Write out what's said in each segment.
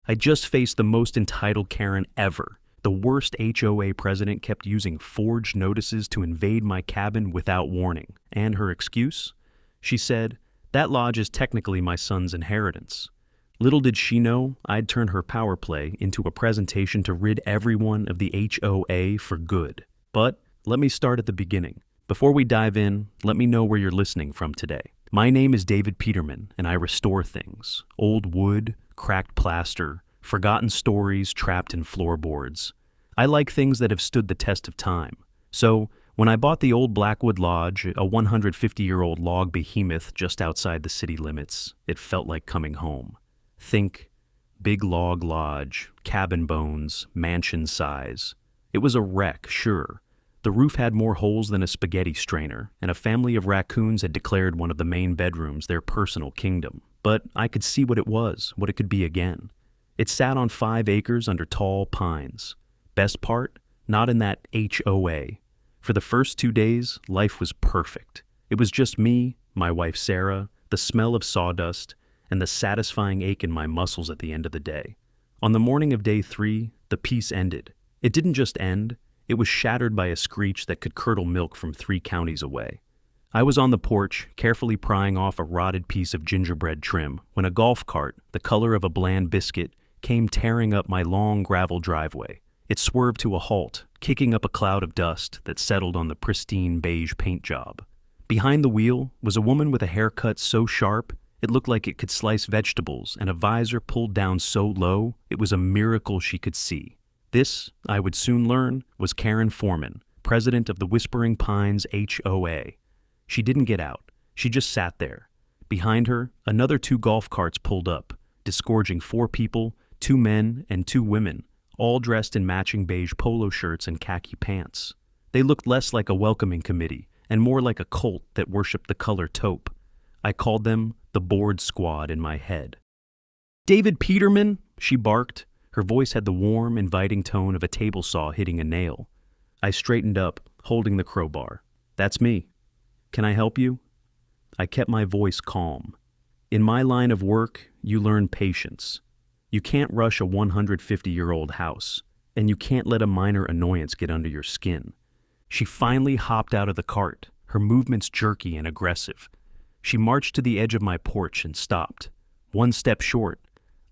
I just faced the most entitled Karen ever. The worst HOA president kept using forged notices to invade my cabin without warning. And her excuse? She said, "That lodge is technically my son's inheritance." Little did she know I'd turn her power play into a presentation to rid everyone of the HOA for good. But let me start at the beginning. Before we dive in, let me know where you're listening from today. My name is David Peterman, and I restore things. Old wood, cracked plaster, forgotten stories trapped in floorboards. I like things that have stood the test of time. So, when I bought the old Blackwood Lodge, a 150-year-old log behemoth just outside the city limits, it felt like coming home. Think big log lodge, cabin bones, mansion size. It was a wreck, sure. The roof had more holes than a spaghetti strainer, and a family of raccoons had declared one of the main bedrooms their personal kingdom. But I could see what it was, what it could be again. It sat on 5 acres under tall pines. Best part? Not in that HOA. For the first 2 days, life was perfect. It was just me, my wife Sarah, the smell of sawdust, and the satisfying ache in my muscles at the end of the day. On the morning of day 3, the peace ended. It didn't just end, it was shattered by a screech that could curdle milk from 3 counties away. I was on the porch, carefully prying off a rotted piece of gingerbread trim, when a golf cart, the color of a bland biscuit, came tearing up my long gravel driveway. It swerved to a halt, kicking up a cloud of dust that settled on the pristine beige paint job. Behind the wheel was a woman with a haircut so sharp it looked like it could slice vegetables, and a visor pulled down so low it was a miracle she could see. This, I would soon learn, was Karen Foreman, president of the Whispering Pines HOA. She didn't get out. She just sat there. Behind her, another 2 golf carts pulled up, disgorging 4 people, 2 men and 2 women, all dressed in matching beige polo shirts and khaki pants. They looked less like a welcoming committee and more like a cult that worshipped the color taupe. I called them the board squad in my head. "David Peterman," she barked. Her voice had the warm, inviting tone of a table saw hitting a nail. I straightened up, holding the crowbar. "That's me. Can I help you?" I kept my voice calm. In my line of work, you learn patience. You can't rush a 150-year-old house, and you can't let a minor annoyance get under your skin. She finally hopped out of the cart, her movements jerky and aggressive. She marched to the edge of my porch and stopped, 1 step short,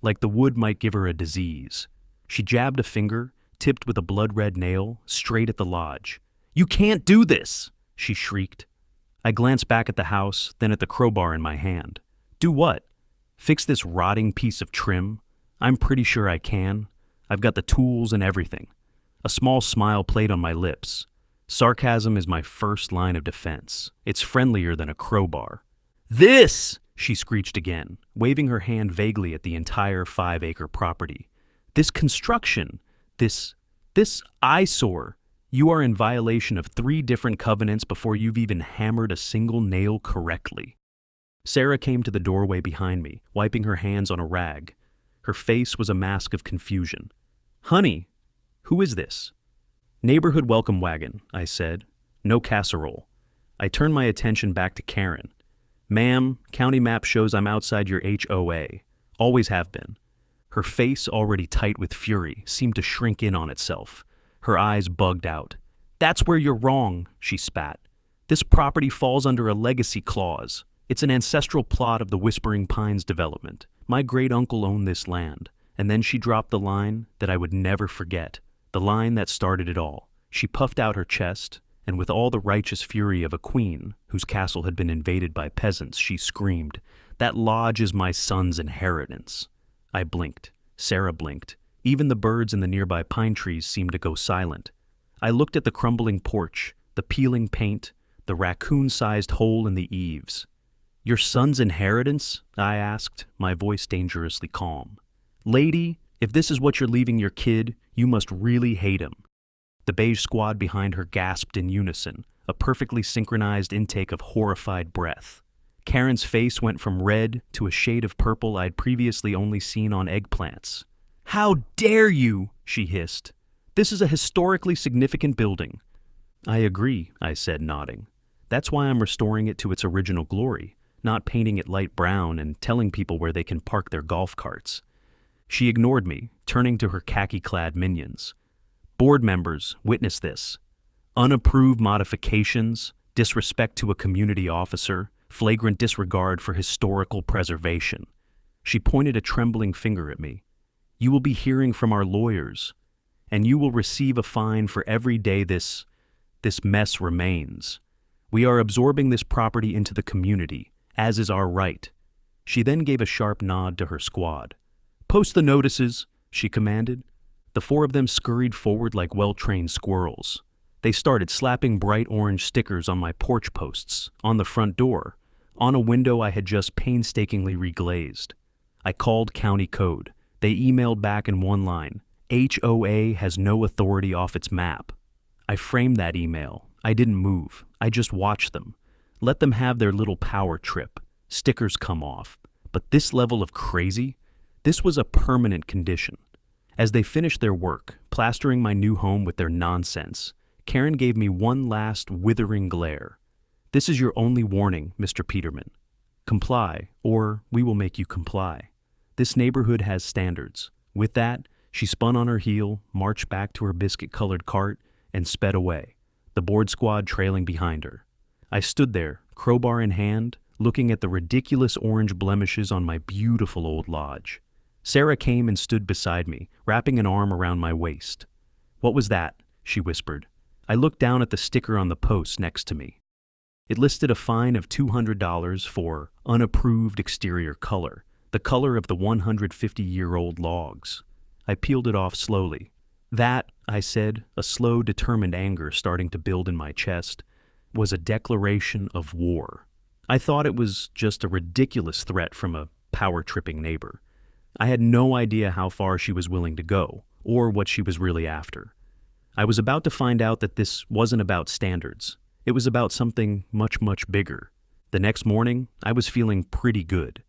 like the wood might give her a disease. She jabbed a finger, tipped with a blood-red nail, straight at the lodge. "You can't do this!" she shrieked. I glanced back at the house, then at the crowbar in my hand. "Do what? Fix this rotting piece of trim? I'm pretty sure I can. I've got the tools and everything." A small smile played on my lips. Sarcasm is my first line of defense. It's friendlier than a crowbar. "This!" she screeched again, waving her hand vaguely at the entire 5-acre property. "This construction, this eyesore, you are in violation of 3 different covenants before you've even hammered a single nail correctly." Sarah came to the doorway behind me, wiping her hands on a rag. Her face was a mask of confusion. "Honey, who is this?" "Neighborhood welcome wagon," I said. "No casserole." I turned my attention back to Karen. "Ma'am, county map shows I'm outside your HOA. Always have been." Her face, already tight with fury, seemed to shrink in on itself. Her eyes bugged out. "That's where you're wrong," she spat. "This property falls under a legacy clause. It's an ancestral plot of the Whispering Pines development. My great-uncle owned this land." And then she dropped the line that I would never forget, the line that started it all. She puffed out her chest, and with all the righteous fury of a queen whose castle had been invaded by peasants, she screamed, "That lodge is my son's inheritance." I blinked. Sarah blinked. Even the birds in the nearby pine trees seemed to go silent. I looked at the crumbling porch, the peeling paint, the raccoon-sized hole in the eaves. "Your son's inheritance?" I asked, my voice dangerously calm. "Lady, if this is what you're leaving your kid, you must really hate him." The beige squad behind her gasped in unison, a perfectly synchronized intake of horrified breath. Karen's face went from red to a shade of purple I'd previously only seen on eggplants. "How dare you!" she hissed. "This is a historically significant building." "I agree," I said, nodding. "That's why I'm restoring it to its original glory, not painting it light brown and telling people where they can park their golf carts." She ignored me, turning to her khaki-clad minions. Board members, witness this. Unapproved modifications, disrespect to a community officer, flagrant disregard for historical preservation. She pointed a trembling finger at me. You will be hearing from our lawyers, and you will receive a fine for every day this mess remains. We are absorbing this property into the community, as is our right. She then gave a sharp nod to her squad. Post the notices, she commanded. The four of them scurried forward like well-trained squirrels. They started slapping bright orange stickers on my porch posts, on the front door, on a window I had just painstakingly reglazed. I called county code. They emailed back in one line, HOA has no authority off its map. I framed that email. I didn't move. I just watched them. Let them have their little power trip. Stickers come off. But this level of crazy? This was a permanent condition. As they finished their work, plastering my new home with their nonsense, Karen gave me one last withering glare. This is your only warning, Mr. Peterman. Comply, or we will make you comply. This neighborhood has standards. With that, she spun on her heel, marched back to her biscuit-colored cart, and sped away, the board squad trailing behind her. I stood there, crowbar in hand, looking at the ridiculous orange blemishes on my beautiful old lodge. Sarah came and stood beside me, wrapping an arm around my waist. What was that? She whispered. I looked down at the sticker on the post next to me. It listed a fine of $200 for unapproved exterior color, the color of the 150-year-old logs. I peeled it off slowly. That, I said, a slow, determined anger starting to build in my chest, was a declaration of war. I thought it was just a ridiculous threat from a power-tripping neighbor. I had no idea how far she was willing to go, or what she was really after. I was about to find out that this wasn't about standards. It was about something much, much bigger. The next morning, I was feeling pretty good.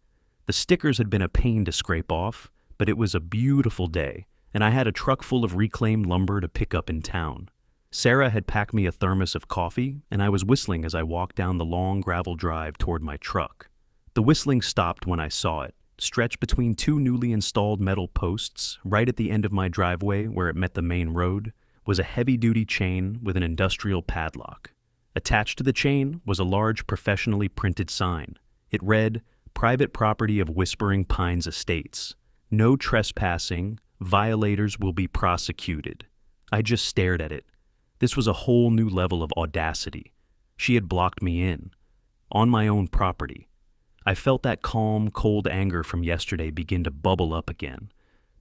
The stickers had been a pain to scrape off, but it was a beautiful day, and I had a truck full of reclaimed lumber to pick up in town. Sarah had packed me a thermos of coffee, and I was whistling as I walked down the long gravel drive toward my truck. The whistling stopped when I saw it, stretched between two newly installed metal posts, right at the end of my driveway where it met the main road, was a heavy-duty chain with an industrial padlock. Attached to the chain was a large professionally printed sign. It read, Private Property of Whispering Pines Estates. No trespassing. Violators will be prosecuted. I just stared at it. This was a whole new level of audacity. She had blocked me in. On my own property. I felt that calm, cold anger from yesterday begin to bubble up again.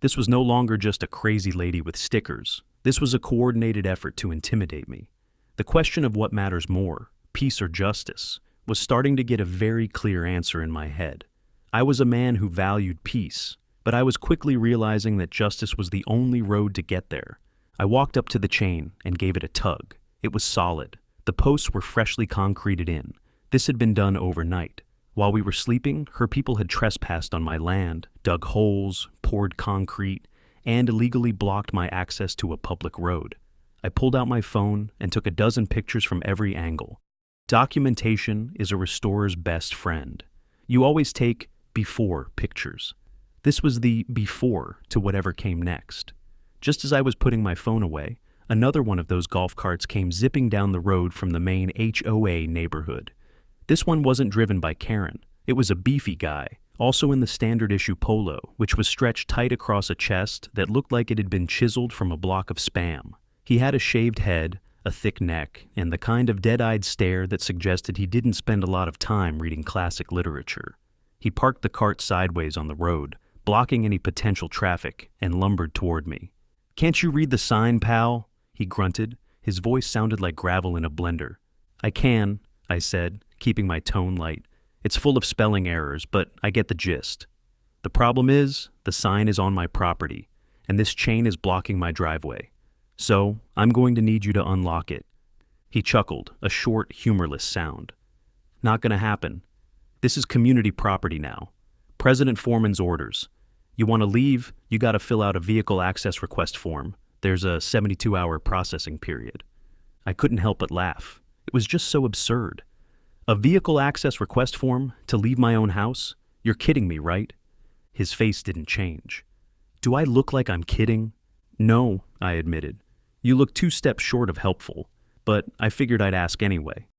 This was no longer just a crazy lady with stickers. This was a coordinated effort to intimidate me. The question of what matters more, peace or justice, was starting to get a very clear answer in my head. I was a man who valued peace, but I was quickly realizing that justice was the only road to get there. I walked up to the chain and gave it a tug. It was solid. The posts were freshly concreted in. This had been done overnight. While we were sleeping, her people had trespassed on my land, dug holes, poured concrete, and illegally blocked my access to a public road. I pulled out my phone and took a dozen pictures from every angle. Documentation is a restorer's best friend. You always take before pictures. This was the before to whatever came next. Just as I was putting my phone away, another one of those golf carts came zipping down the road from the main HOA neighborhood. This one wasn't driven by Karen. It was a beefy guy, also in the standard issue polo, which was stretched tight across a chest that looked like it had been chiseled from a block of Spam. He had a shaved head, a thick neck, and the kind of dead-eyed stare that suggested he didn't spend a lot of time reading classic literature. He parked the cart sideways on the road, blocking any potential traffic, and lumbered toward me. "Can't you read the sign, pal?" he grunted. His voice sounded like gravel in a blender. "I can," I said, keeping my tone light. "It's full of spelling errors, but I get the gist. The problem is, the sign is on my property, and this chain is blocking my driveway. So, I'm going to need you to unlock it." He chuckled, a short, humorless sound. "Not gonna happen. This is community property now. President Foreman's orders. You want to leave, you gotta fill out a vehicle access request form. There's a 72-hour processing period." I couldn't help but laugh. It was just so absurd. A vehicle access request form to leave my own house? You're kidding me, right? His face didn't change. Do I look like I'm kidding? No, I admitted. You look 2 steps short of helpful, but I figured I'd ask anyway.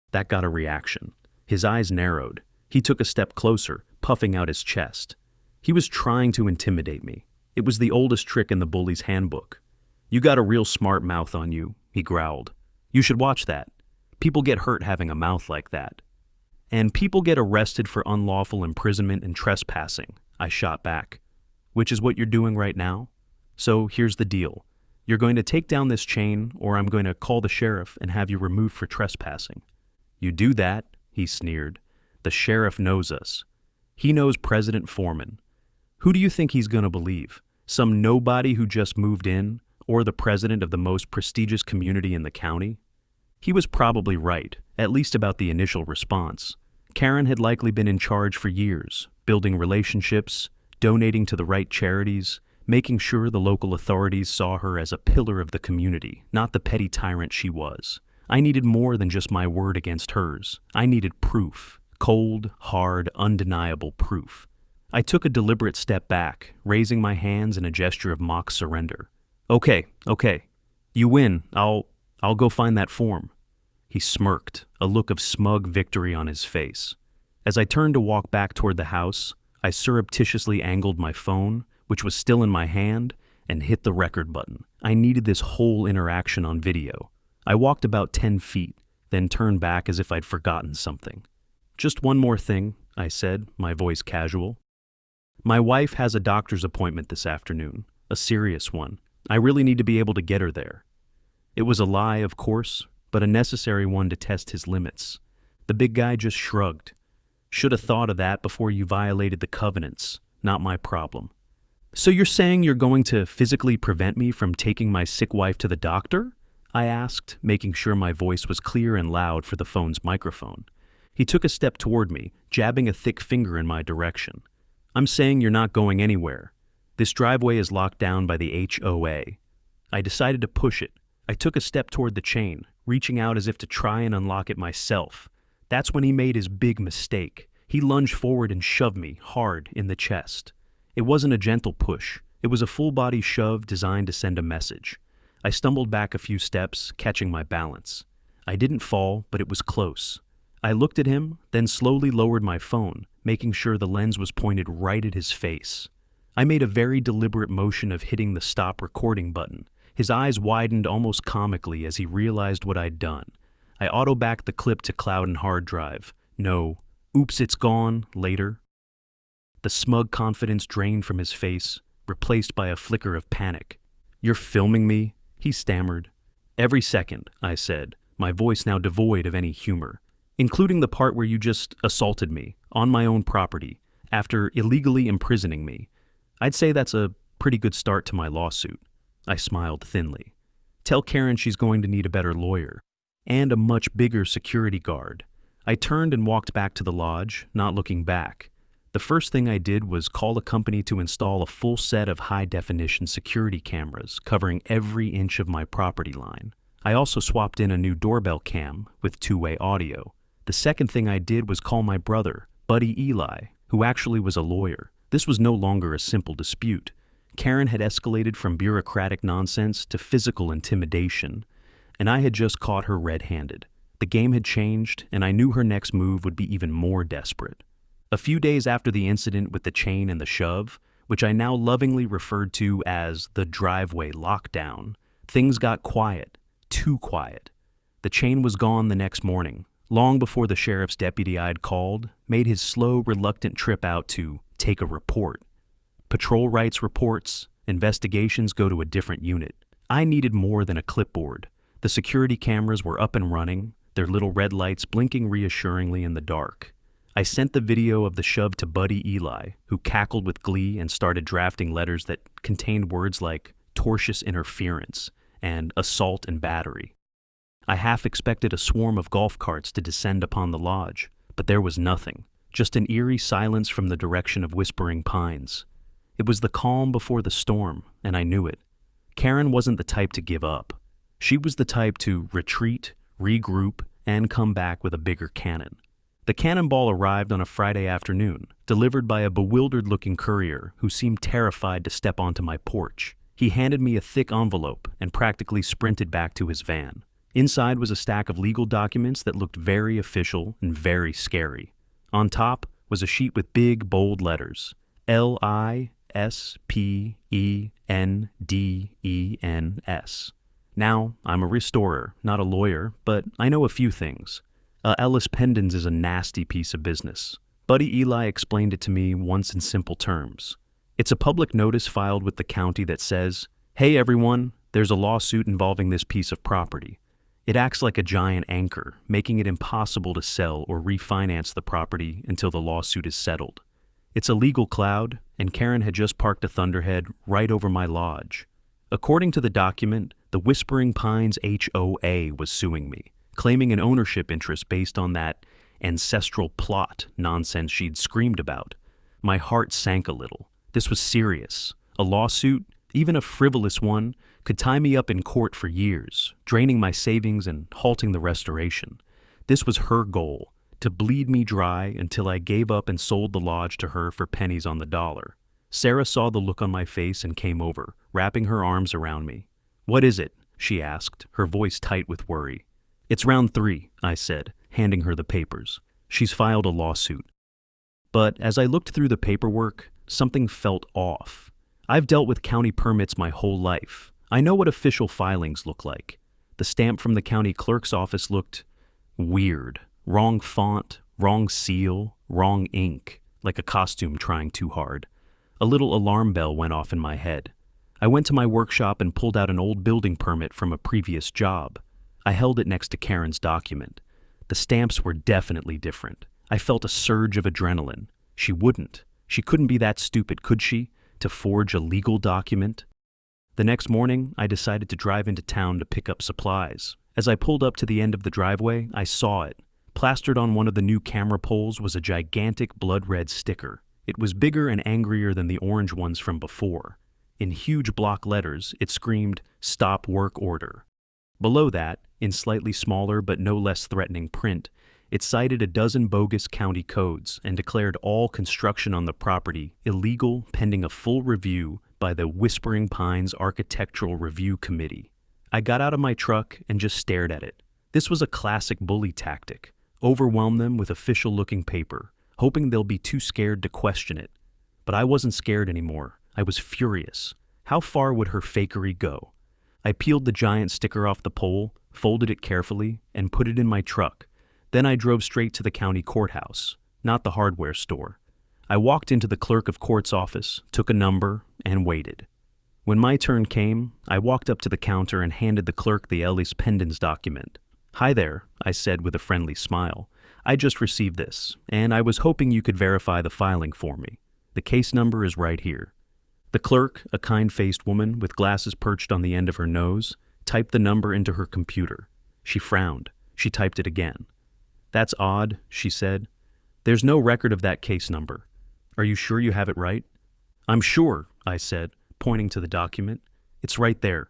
That got a reaction. His eyes narrowed. He took a step closer, puffing out his chest. He was trying to intimidate me. It was the oldest trick in the bully's handbook. You got a real smart mouth on you, he growled. You should watch that. People get hurt having a mouth like that. And people get arrested for unlawful imprisonment and trespassing, I shot back. Which is what you're doing right now? So here's the deal. You're going to take down this chain, or I'm going to call the sheriff and have you removed for trespassing. You do that, he sneered. The sheriff knows us. He knows President Foreman. Who do you think he's going to believe? Some nobody who just moved in, or the president of the most prestigious community in the county? He was probably right, at least about the initial response. Karen had likely been in charge for years, building relationships, donating to the right charities, making sure the local authorities saw her as a pillar of the community, not the petty tyrant she was. I needed more than just my word against hers. I needed proof. Cold, hard, undeniable proof. I took a deliberate step back, raising my hands in a gesture of mock surrender. Okay. You win. I'll go find that form. He smirked, a look of smug victory on his face. As I turned to walk back toward the house, I surreptitiously angled my phone, which was still in my hand, and hit the record button. I needed this whole interaction on video. I walked about 10 feet, then turned back as if I'd forgotten something. Just one more thing, I said, my voice casual. My wife has a doctor's appointment this afternoon, a serious one. I really need to be able to get her there. It was a lie, of course, but a necessary one to test his limits. The big guy just shrugged. Should have thought of that before you violated the covenants. Not my problem. So you're saying you're going to physically prevent me from taking my sick wife to the doctor? I asked, making sure my voice was clear and loud for the phone's microphone. He took a step toward me, jabbing a thick finger in my direction. I'm saying you're not going anywhere. This driveway is locked down by the HOA. I decided to push it. I took a step toward the chain, reaching out as if to try and unlock it myself. That's when he made his big mistake. He lunged forward and shoved me hard in the chest. It wasn't a gentle push. It was a full-body shove designed to send a message. I stumbled back a few steps, catching my balance. I didn't fall, but it was close. I looked at him, then slowly lowered my phone, making sure the lens was pointed right at his face. I made a very deliberate motion of hitting the stop recording button. His eyes widened almost comically as he realized what I'd done. I auto-backed the clip to cloud and hard drive. No, oops, it's gone, later. The smug confidence drained from his face, replaced by a flicker of panic. You're filming me? He stammered. Every second, I said, my voice now devoid of any humor. Including the part where you just assaulted me, on my own property, after illegally imprisoning me. I'd say that's a pretty good start to my lawsuit. I smiled thinly. Tell Karen she's going to need a better lawyer. And a much bigger security guard. I turned and walked back to the lodge, not looking back. The first thing I did was call a company to install a full set of high-definition security cameras covering every inch of my property line. I also swapped in a new doorbell cam with two-way audio. The second thing I did was call my brother, Buddy Eli, who actually was a lawyer. This was no longer a simple dispute. Karen had escalated from bureaucratic nonsense to physical intimidation, and I had just caught her red-handed. The game had changed, and I knew her next move would be even more desperate. A few days after the incident with the chain and the shove, which I now lovingly referred to as the driveway lockdown, things got quiet, too quiet. The chain was gone the next morning, long before the sheriff's deputy I'd called made his slow, reluctant trip out to take a report. Patrol writes reports, investigations go to a different unit. I needed more than a clipboard. The security cameras were up and running, their little red lights blinking reassuringly in the dark. I sent the video of the shove to Buddy Eli, who cackled with glee and started drafting letters that contained words like tortious interference and assault and battery. I half expected a swarm of golf carts to descend upon the lodge, but there was nothing, just an eerie silence from the direction of Whispering Pines. It was the calm before the storm, and I knew it. Karen wasn't the type to give up. She was the type to retreat, regroup, and come back with a bigger cannon. The cannonball arrived on a Friday afternoon, delivered by a bewildered-looking courier who seemed terrified to step onto my porch. He handed me a thick envelope and practically sprinted back to his van. Inside was a stack of legal documents that looked very official and very scary. On top was a sheet with big, bold letters, LISPENDENS. Now, I'm a restorer, not a lawyer, but I know a few things. Ellis Pendens is a nasty piece of business. Buddy Eli explained it to me once in simple terms. It's a public notice filed with the county that says, "Hey everyone, there's a lawsuit involving this piece of property." It acts like a giant anchor, making it impossible to sell or refinance the property until the lawsuit is settled. It's a legal cloud, and Karen had just parked a Thunderhead right over my lodge. According to the document, the Whispering Pines HOA was suing me, claiming an ownership interest based on that ancestral plot nonsense she'd screamed about. My heart sank a little. This was serious. A lawsuit, even a frivolous one, could tie me up in court for years, draining my savings and halting the restoration. This was her goal, to bleed me dry until I gave up and sold the lodge to her for pennies on the dollar. Sarah saw the look on my face and came over, wrapping her arms around me. "What is it?" she asked, her voice tight with worry. "It's round 3, I said, handing her the papers. "She's filed a lawsuit." But as I looked through the paperwork, something felt off. I've dealt with county permits my whole life. I know what official filings look like. The stamp from the county clerk's office looked weird. Wrong font, wrong seal, wrong ink, like a costume trying too hard. A little alarm bell went off in my head. I went to my workshop and pulled out an old building permit from a previous job. I held it next to Karen's document. The stamps were definitely different. I felt a surge of adrenaline. She couldn't be that stupid, could she, to forge a legal document? The next morning, I decided to drive into town to pick up supplies. As I pulled up to the end of the driveway, I saw it. Plastered on one of the new camera poles was a gigantic blood-red sticker. It was bigger and angrier than the orange ones from before. In huge block letters, it screamed, "Stop work order." Below that, in slightly smaller but no less threatening print, it cited a dozen bogus county codes and declared all construction on the property illegal pending a full review by the Whispering Pines Architectural Review Committee. I got out of my truck and just stared at it. This was a classic bully tactic. Overwhelm them with official-looking paper, hoping they'll be too scared to question it. But I wasn't scared anymore. I was furious. How far would her fakery go? I peeled the giant sticker off the pole, folded it carefully, and put it in my truck. Then I drove straight to the county courthouse, not the hardware store. I walked into the clerk of court's office, took a number, and waited. When my turn came, I walked up to the counter and handed the clerk the Ellis Pendens document. "Hi there," I said with a friendly smile. "I just received this, and I was hoping you could verify the filing for me. The case number is right here." The clerk, a kind-faced woman with glasses perched on the end of her nose, typed the number into her computer. She frowned. She typed it again. "That's odd," she said. "There's no record of that case number. Are you sure you have it right?" "I'm sure," I said, pointing to the document. "It's right there."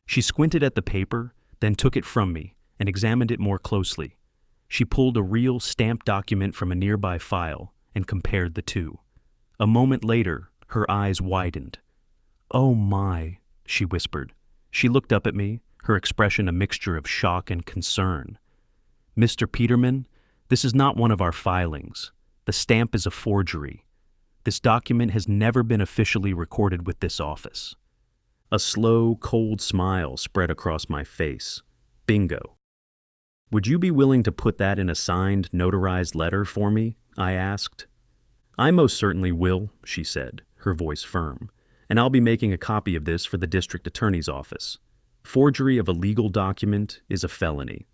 She squinted at the paper, then took it from me and examined it more closely. She pulled a real stamped document from a nearby file and compared the two. A moment later, her eyes widened. "Oh my," she whispered. She looked up at me, her expression a mixture of shock and concern. "Mr. Peterman, this is not one of our filings. The stamp is a forgery. This document has never been officially recorded with this office." A slow, cold smile spread across my face. Bingo. "Would you be willing to put that in a signed, notarized letter for me?" I asked. "I most certainly will," she said, her voice firm, "and I'll be making a copy of this for the district attorney's office. Forgery of a legal document is a felony."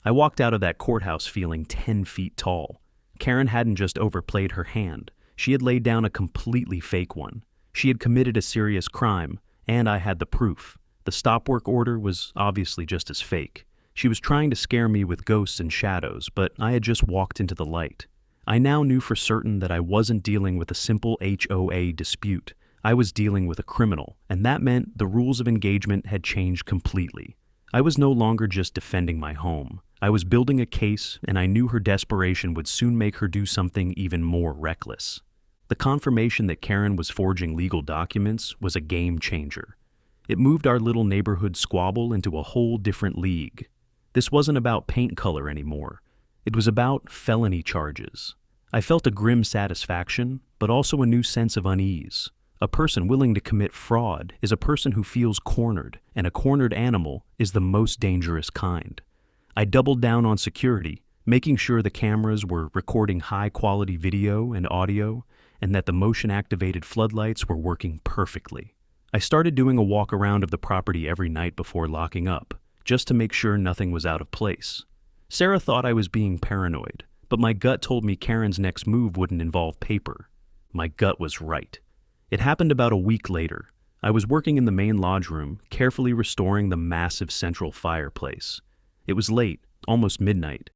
I walked out of that courthouse feeling 10 feet tall. Karen hadn't just overplayed her hand. She had laid down a completely fake one. She had committed a serious crime, and I had the proof. The stop work order was obviously just as fake. She was trying to scare me with ghosts and shadows, but I had just walked into the light. I now knew for certain that I wasn't dealing with a simple HOA dispute. I was dealing with a criminal, and that meant the rules of engagement had changed completely. I was no longer just defending my home. I was building a case, and I knew her desperation would soon make her do something even more reckless. The confirmation that Karen was forging legal documents was a game changer. It moved our little neighborhood squabble into a whole different league. This wasn't about paint color anymore. It was about felony charges. I felt a grim satisfaction, but also a new sense of unease. A person willing to commit fraud is a person who feels cornered, and a cornered animal is the most dangerous kind. I doubled down on security, making sure the cameras were recording high-quality video and audio, and that the motion-activated floodlights were working perfectly. I started doing a walk around of the property every night before locking up, just to make sure nothing was out of place. Sarah thought I was being paranoid, but my gut told me Karen's next move wouldn't involve paper. My gut was right. It happened about a week later. I was working in the main lodge room, carefully restoring the massive central fireplace. It was late, almost midnight.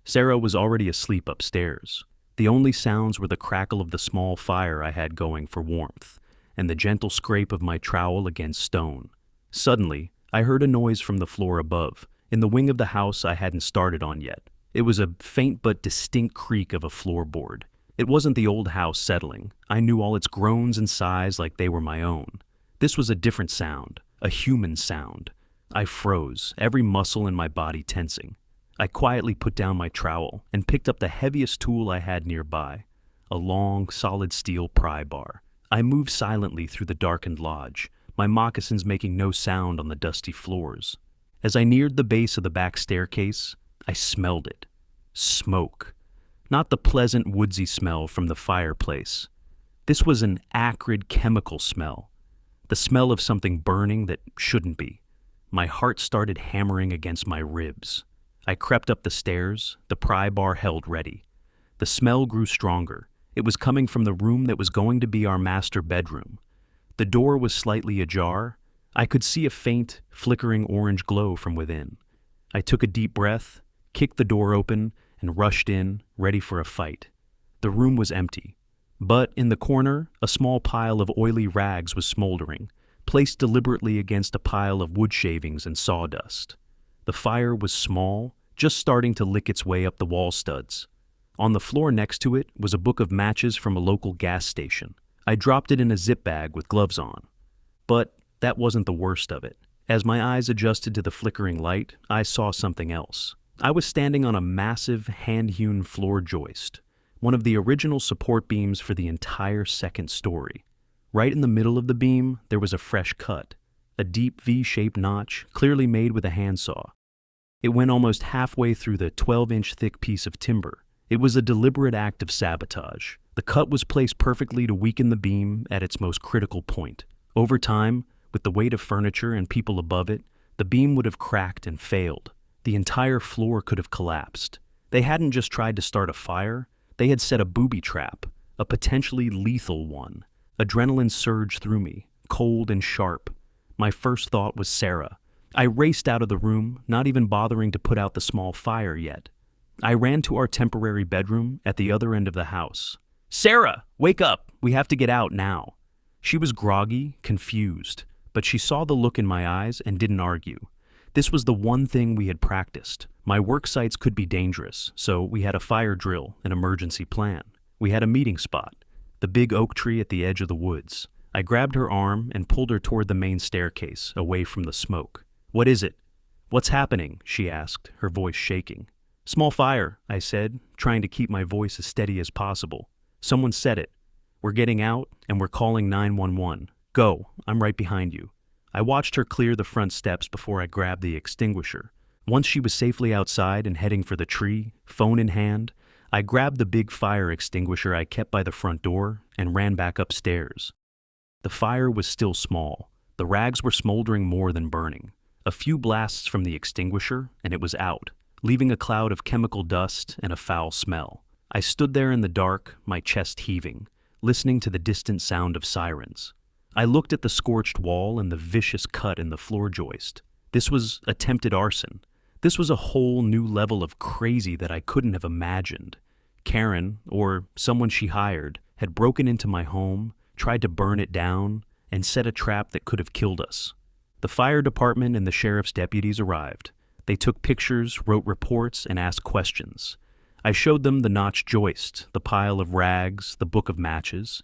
Sarah was already asleep upstairs. The only sounds were the crackle of the small fire I had going for warmth, and the gentle scrape of my trowel against stone. Suddenly, I heard a noise from the floor above, in the wing of the house I hadn't started on yet. It was a faint but distinct creak of a floorboard. It wasn't the old house settling. I knew all its groans and sighs like they were my own. This was a different sound, a human sound. I froze, every muscle in my body tensing. I quietly put down my trowel and picked up the heaviest tool I had nearby, a long, solid steel pry bar. I moved silently through the darkened lodge, my moccasins making no sound on the dusty floors. As I neared the base of the back staircase, I smelled it. Smoke. Not the pleasant woodsy smell from the fireplace. This was an acrid chemical smell. The smell of something burning that shouldn't be. My heart started hammering against my ribs. I crept up the stairs, the pry bar held ready. The smell grew stronger. It was coming from the room that was going to be our master bedroom. The door was slightly ajar. I could see a faint, flickering orange glow from within. I took a deep breath, kicked the door open, and rushed in, ready for a fight. The room was empty, but in the corner, a small pile of oily rags was smoldering, placed deliberately against a pile of wood shavings and sawdust. The fire was small, just starting to lick its way up the wall studs. On the floor next to it was a book of matches from a local gas station. I dropped it in a zip bag with gloves on. But that wasn't the worst of it. As my eyes adjusted to the flickering light, I saw something else. I was standing on a massive, hand-hewn floor joist, one of the original support beams for the entire second story. Right in the middle of the beam, there was a fresh cut, a deep V-shaped notch, clearly made with a handsaw. It went almost halfway through the 12-inch thick piece of timber. It was a deliberate act of sabotage. The cut was placed perfectly to weaken the beam at its most critical point. Over time, with the weight of furniture and people above it, the beam would have cracked and failed. The entire floor could have collapsed. They hadn't just tried to start a fire, they had set a booby trap, a potentially lethal one. Adrenaline surged through me, cold and sharp. My first thought was Sarah. I raced out of the room, not even bothering to put out the small fire yet. I ran to our temporary bedroom at the other end of the house. "Sarah, wake up! We have to get out now." She was groggy, confused, but she saw the look in my eyes and didn't argue. This was the one thing we had practiced. My work sites could be dangerous, so we had a fire drill, an emergency plan. We had a meeting spot, the big oak tree at the edge of the woods. I grabbed her arm and pulled her toward the main staircase, away from the smoke. "What is it? What's happening?" she asked, her voice shaking. "Small fire," I said, trying to keep my voice as steady as possible. "Someone said it. We're getting out, and we're calling 911. Go, I'm right behind you." I watched her clear the front steps before I grabbed the extinguisher. Once she was safely outside and heading for the tree, phone in hand, I grabbed the big fire extinguisher I kept by the front door and ran back upstairs. The fire was still small. The rags were smoldering more than burning. A few blasts from the extinguisher, and it was out, leaving a cloud of chemical dust and a foul smell. I stood there in the dark, my chest heaving, listening to the distant sound of sirens. I looked at the scorched wall and the vicious cut in the floor joist. This was attempted arson. This was a whole new level of crazy that I couldn't have imagined. Karen, or someone she hired, had broken into my home, tried to burn it down, and set a trap that could have killed us. The fire department and the sheriff's deputies arrived. They took pictures, wrote reports, and asked questions. I showed them the notched joist, the pile of rags, the book of matches.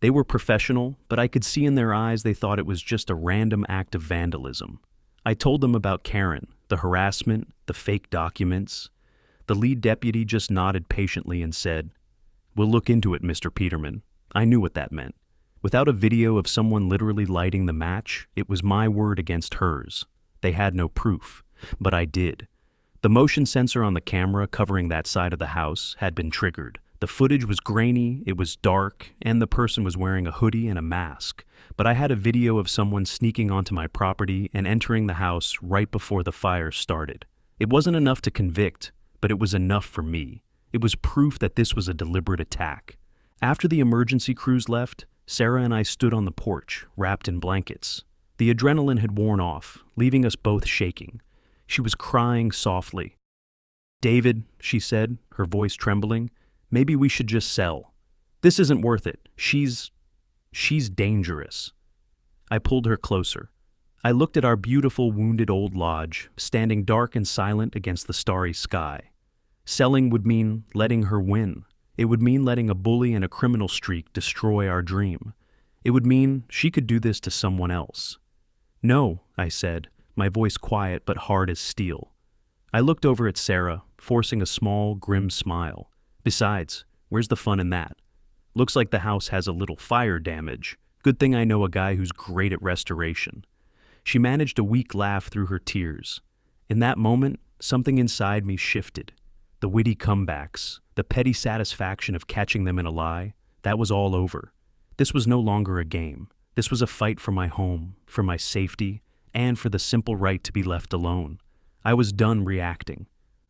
They were professional, but I could see in their eyes they thought it was just a random act of vandalism. I told them about Karen, the harassment, the fake documents. The lead deputy just nodded patiently and said, "We'll look into it, Mr. Peterman." I knew what that meant. Without a video of someone literally lighting the match, it was my word against hers. They had no proof, but I did. The motion sensor on the camera covering that side of the house had been triggered. The footage was grainy, it was dark, and the person was wearing a hoodie and a mask. But I had a video of someone sneaking onto my property and entering the house right before the fire started. It wasn't enough to convict, but it was enough for me. It was proof that this was a deliberate attack. After the emergency crews left, Sarah and I stood on the porch, wrapped in blankets. The adrenaline had worn off, leaving us both shaking. She was crying softly. "David," she said, her voice trembling, "maybe we should just sell. This isn't worth it. She's dangerous." I pulled her closer. I looked at our beautiful wounded old lodge, standing dark and silent against the starry sky. Selling would mean letting her win. It would mean letting a bully and a criminal streak destroy our dream. It would mean she could do this to someone else. "No," I said, my voice quiet but hard as steel. I looked over at Sarah, forcing a small, grim smile. Besides, where's the fun in that? Looks like the house has a little fire damage. Good thing I know a guy who's great at restoration. She managed a weak laugh through her tears. In that moment, something inside me shifted. The witty comebacks, the petty satisfaction of catching them in a lie, that was all over. This was no longer a game. This was a fight for my home, for my safety, and for the simple right to be left alone. I was done reacting.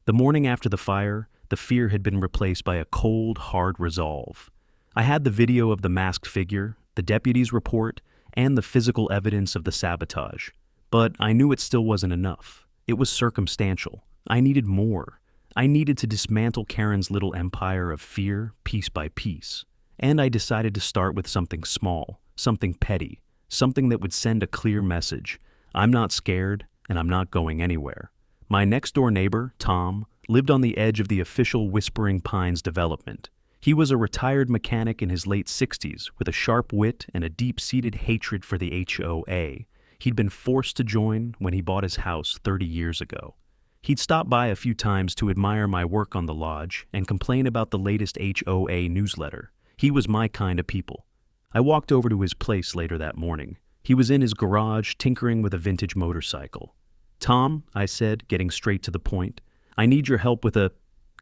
The morning after the fire, the fear had been replaced by a cold, hard resolve. I had the video of the masked figure, the deputy's report, and the physical evidence of the sabotage. But I knew it still wasn't enough. It was circumstantial. I needed more. I needed to dismantle Karen's little empire of fear, piece by piece. And I decided to start with something small, something petty, something that would send a clear message. I'm not scared, and I'm not going anywhere. My next-door neighbor, Tom, lived on the edge of the official Whispering Pines development. He was a retired mechanic in his late 60s with a sharp wit and a deep-seated hatred for the HOA. He'd been forced to join when he bought his house 30 years ago. He'd stop by a few times to admire my work on the lodge and complain about the latest HOA newsletter. He was my kind of people. I walked over to his place later that morning. He was in his garage tinkering with a vintage motorcycle. "Tom," I said, getting straight to the point, "I need your help with a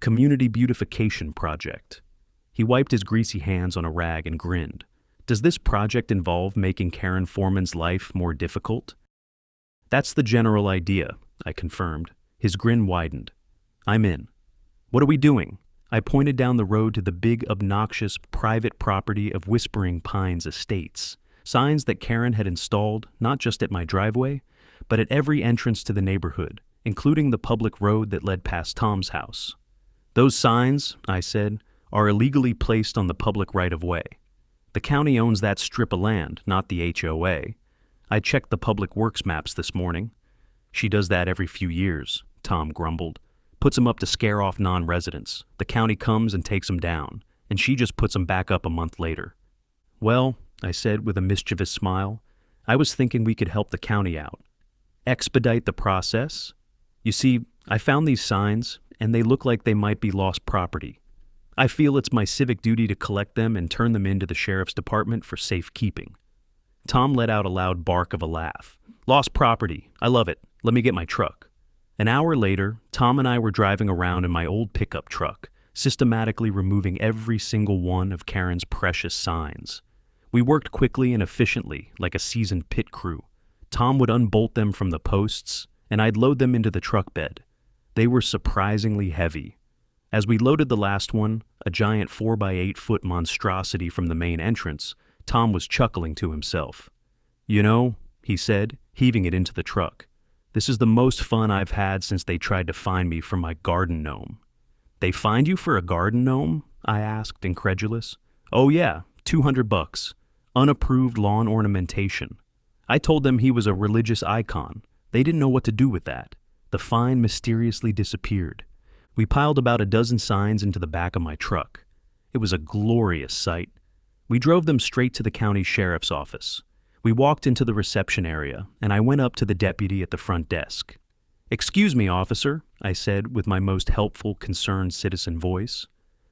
community beautification project." He wiped his greasy hands on a rag and grinned. "Does this project involve making Karen Foreman's life more difficult?" "That's the general idea," I confirmed. His grin widened. "I'm in." "What are we doing?" I pointed down the road to the big, obnoxious, private property of Whispering Pines Estates, signs that Karen had installed not just at my driveway, but at every entrance to the neighborhood, including the public road that led past Tom's house. "Those signs," I said, "are illegally placed on the public right-of-way. The county owns that strip of land, not the HOA. I checked the public works maps this morning." "She does that every few years," Tom grumbled. "Puts them up to scare off non-residents. The county comes and takes them down, and she just puts them back up a month later." "Well," I said with a mischievous smile, "I was thinking we could help the county out. Expedite the process. You see, I found these signs, and they look like they might be lost property. I feel it's my civic duty to collect them and turn them into the sheriff's department for safekeeping." Tom let out a loud bark of a laugh. "Lost property. I love it. Let me get my truck." An hour later, Tom and I were driving around in my old pickup truck, systematically removing every single one of Karen's precious signs. We worked quickly and efficiently, like a seasoned pit crew. Tom would unbolt them from the posts, and I'd load them into the truck bed. They were surprisingly heavy. As we loaded the last one, a giant 4x8-foot monstrosity from the main entrance, Tom was chuckling to himself. "You know," he said, heaving it into the truck, "this is the most fun I've had since they tried to find me for my garden gnome." "They find you for a garden gnome?" I asked, incredulous. "Oh yeah, $200. Unapproved lawn ornamentation." I told them he was a religious icon. They didn't know what to do with that. The fine mysteriously disappeared. We piled about a dozen signs into the back of my truck. It was a glorious sight. We drove them straight to the county sheriff's office. We walked into the reception area, and I went up to the deputy at the front desk. "Excuse me, officer," I said with my most helpful, concerned citizen voice.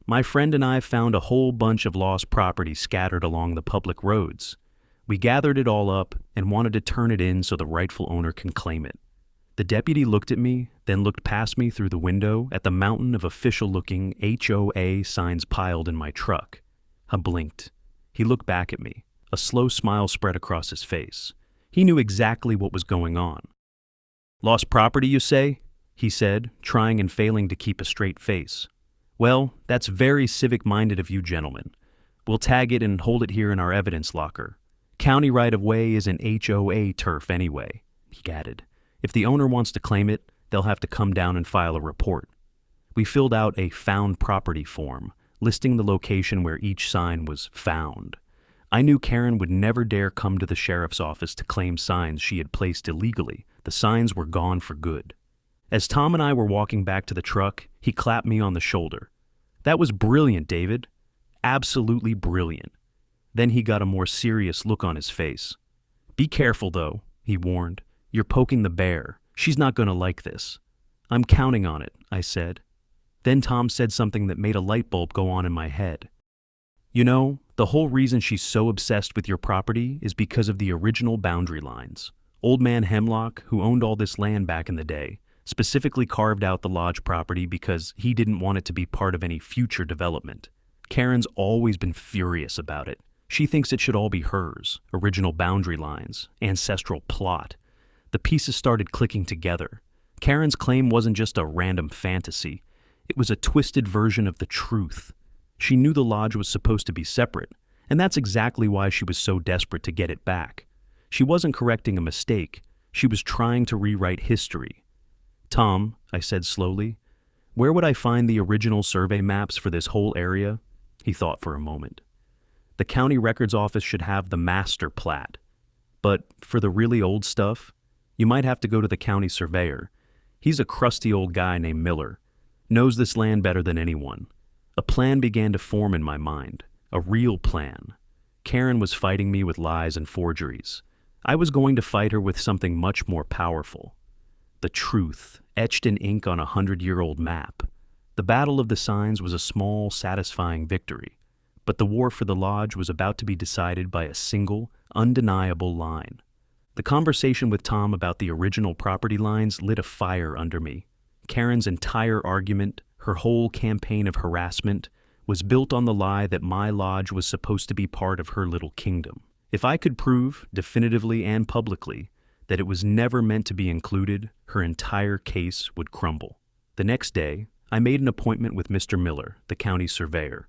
"My friend and I found a whole bunch of lost property scattered along the public roads. We gathered it all up and wanted to turn it in so the rightful owner can claim it." The deputy looked at me, then looked past me through the window at the mountain of official-looking HOA signs piled in my truck. I blinked. He looked back at me. A slow smile spread across his face. He knew exactly what was going on. "Lost property, you say?" he said, trying and failing to keep a straight face. "Well, that's very civic-minded of you gentlemen. We'll tag it and hold it here in our evidence locker. County right-of-way isn't HOA turf anyway," he added. "If the owner wants to claim it, they'll have to come down and file a report." We filled out a found property form, listing the location where each sign was found. I knew Karen would never dare come to the sheriff's office to claim signs she had placed illegally. The signs were gone for good. As Tom and I were walking back to the truck, he clapped me on the shoulder. "That was brilliant, David. Absolutely brilliant." Then he got a more serious look on his face. "Be careful, though," he warned. "You're poking the bear. She's not going to like this." "I'm counting on it," I said. Then Tom said something that made a light bulb go on in my head. "You know, the whole reason she's so obsessed with your property is because of the original boundary lines. Old Man Hemlock, who owned all this land back in the day, specifically carved out the lodge property because he didn't want it to be part of any future development. Karen's always been furious about it. She thinks it should all be hers, original boundary lines, ancestral plot. The pieces started clicking together. Karen's claim wasn't just a random fantasy. It was a twisted version of the truth. She knew the lodge was supposed to be separate, and that's exactly why she was so desperate to get it back. She wasn't correcting a mistake. She was trying to rewrite history. "Tom," I said slowly, "where would I find the original survey maps for this whole area?" He thought for a moment. "The county records office should have the master plat. But for the really old stuff, you might have to go to the county surveyor. He's a crusty old guy named Miller. Knows this land better than anyone." A plan began to form in my mind. A real plan. Karen was fighting me with lies and forgeries. I was going to fight her with something much more powerful. The truth, etched in ink on a 100-year-old map. The Battle of the Signs was a small, satisfying victory, but the war for the lodge was about to be decided by a single, undeniable line. The conversation with Tom about the original property lines lit a fire under me. Karen's entire argument, her whole campaign of harassment, was built on the lie that my lodge was supposed to be part of her little kingdom. If I could prove, definitively and publicly, that it was never meant to be included, her entire case would crumble. The next day, I made an appointment with Mr. Miller, the county surveyor.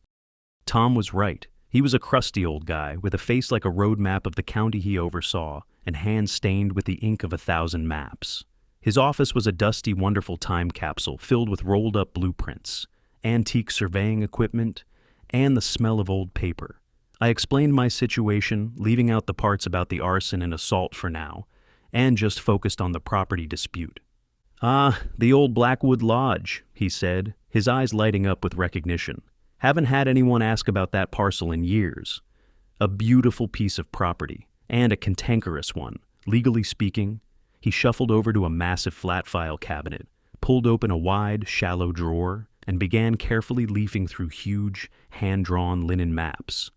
Tom was right. He was a crusty old guy with a face like a road map of the county he oversaw and hands stained with the ink of 1,000 maps. His office was a dusty, wonderful time capsule filled with rolled-up blueprints, antique surveying equipment, and the smell of old paper. I explained my situation, leaving out the parts about the arson and assault for now, and just focused on the property dispute. "Ah, the old Blackwood Lodge," he said, his eyes lighting up with recognition. "Haven't had anyone ask about that parcel in years. A beautiful piece of property, and a cantankerous one, legally speaking." He shuffled over to a massive flat file cabinet, pulled open a wide, shallow drawer, and began carefully leafing through huge, hand-drawn linen maps.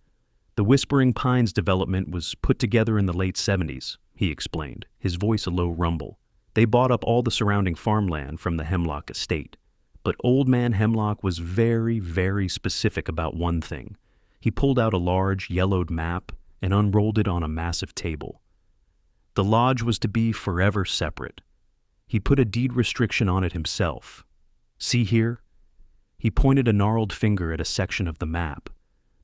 "The Whispering Pines development was put together in the late 70s, he explained, his voice a low rumble. They bought up all the surrounding farmland from the Hemlock estate. But Old Man Hemlock was very, very specific about one thing. He pulled out a large, yellowed map and unrolled it on a massive table. The lodge was to be forever separate. He put a deed restriction on it himself. "See here?" He pointed a gnarled finger at a section of the map.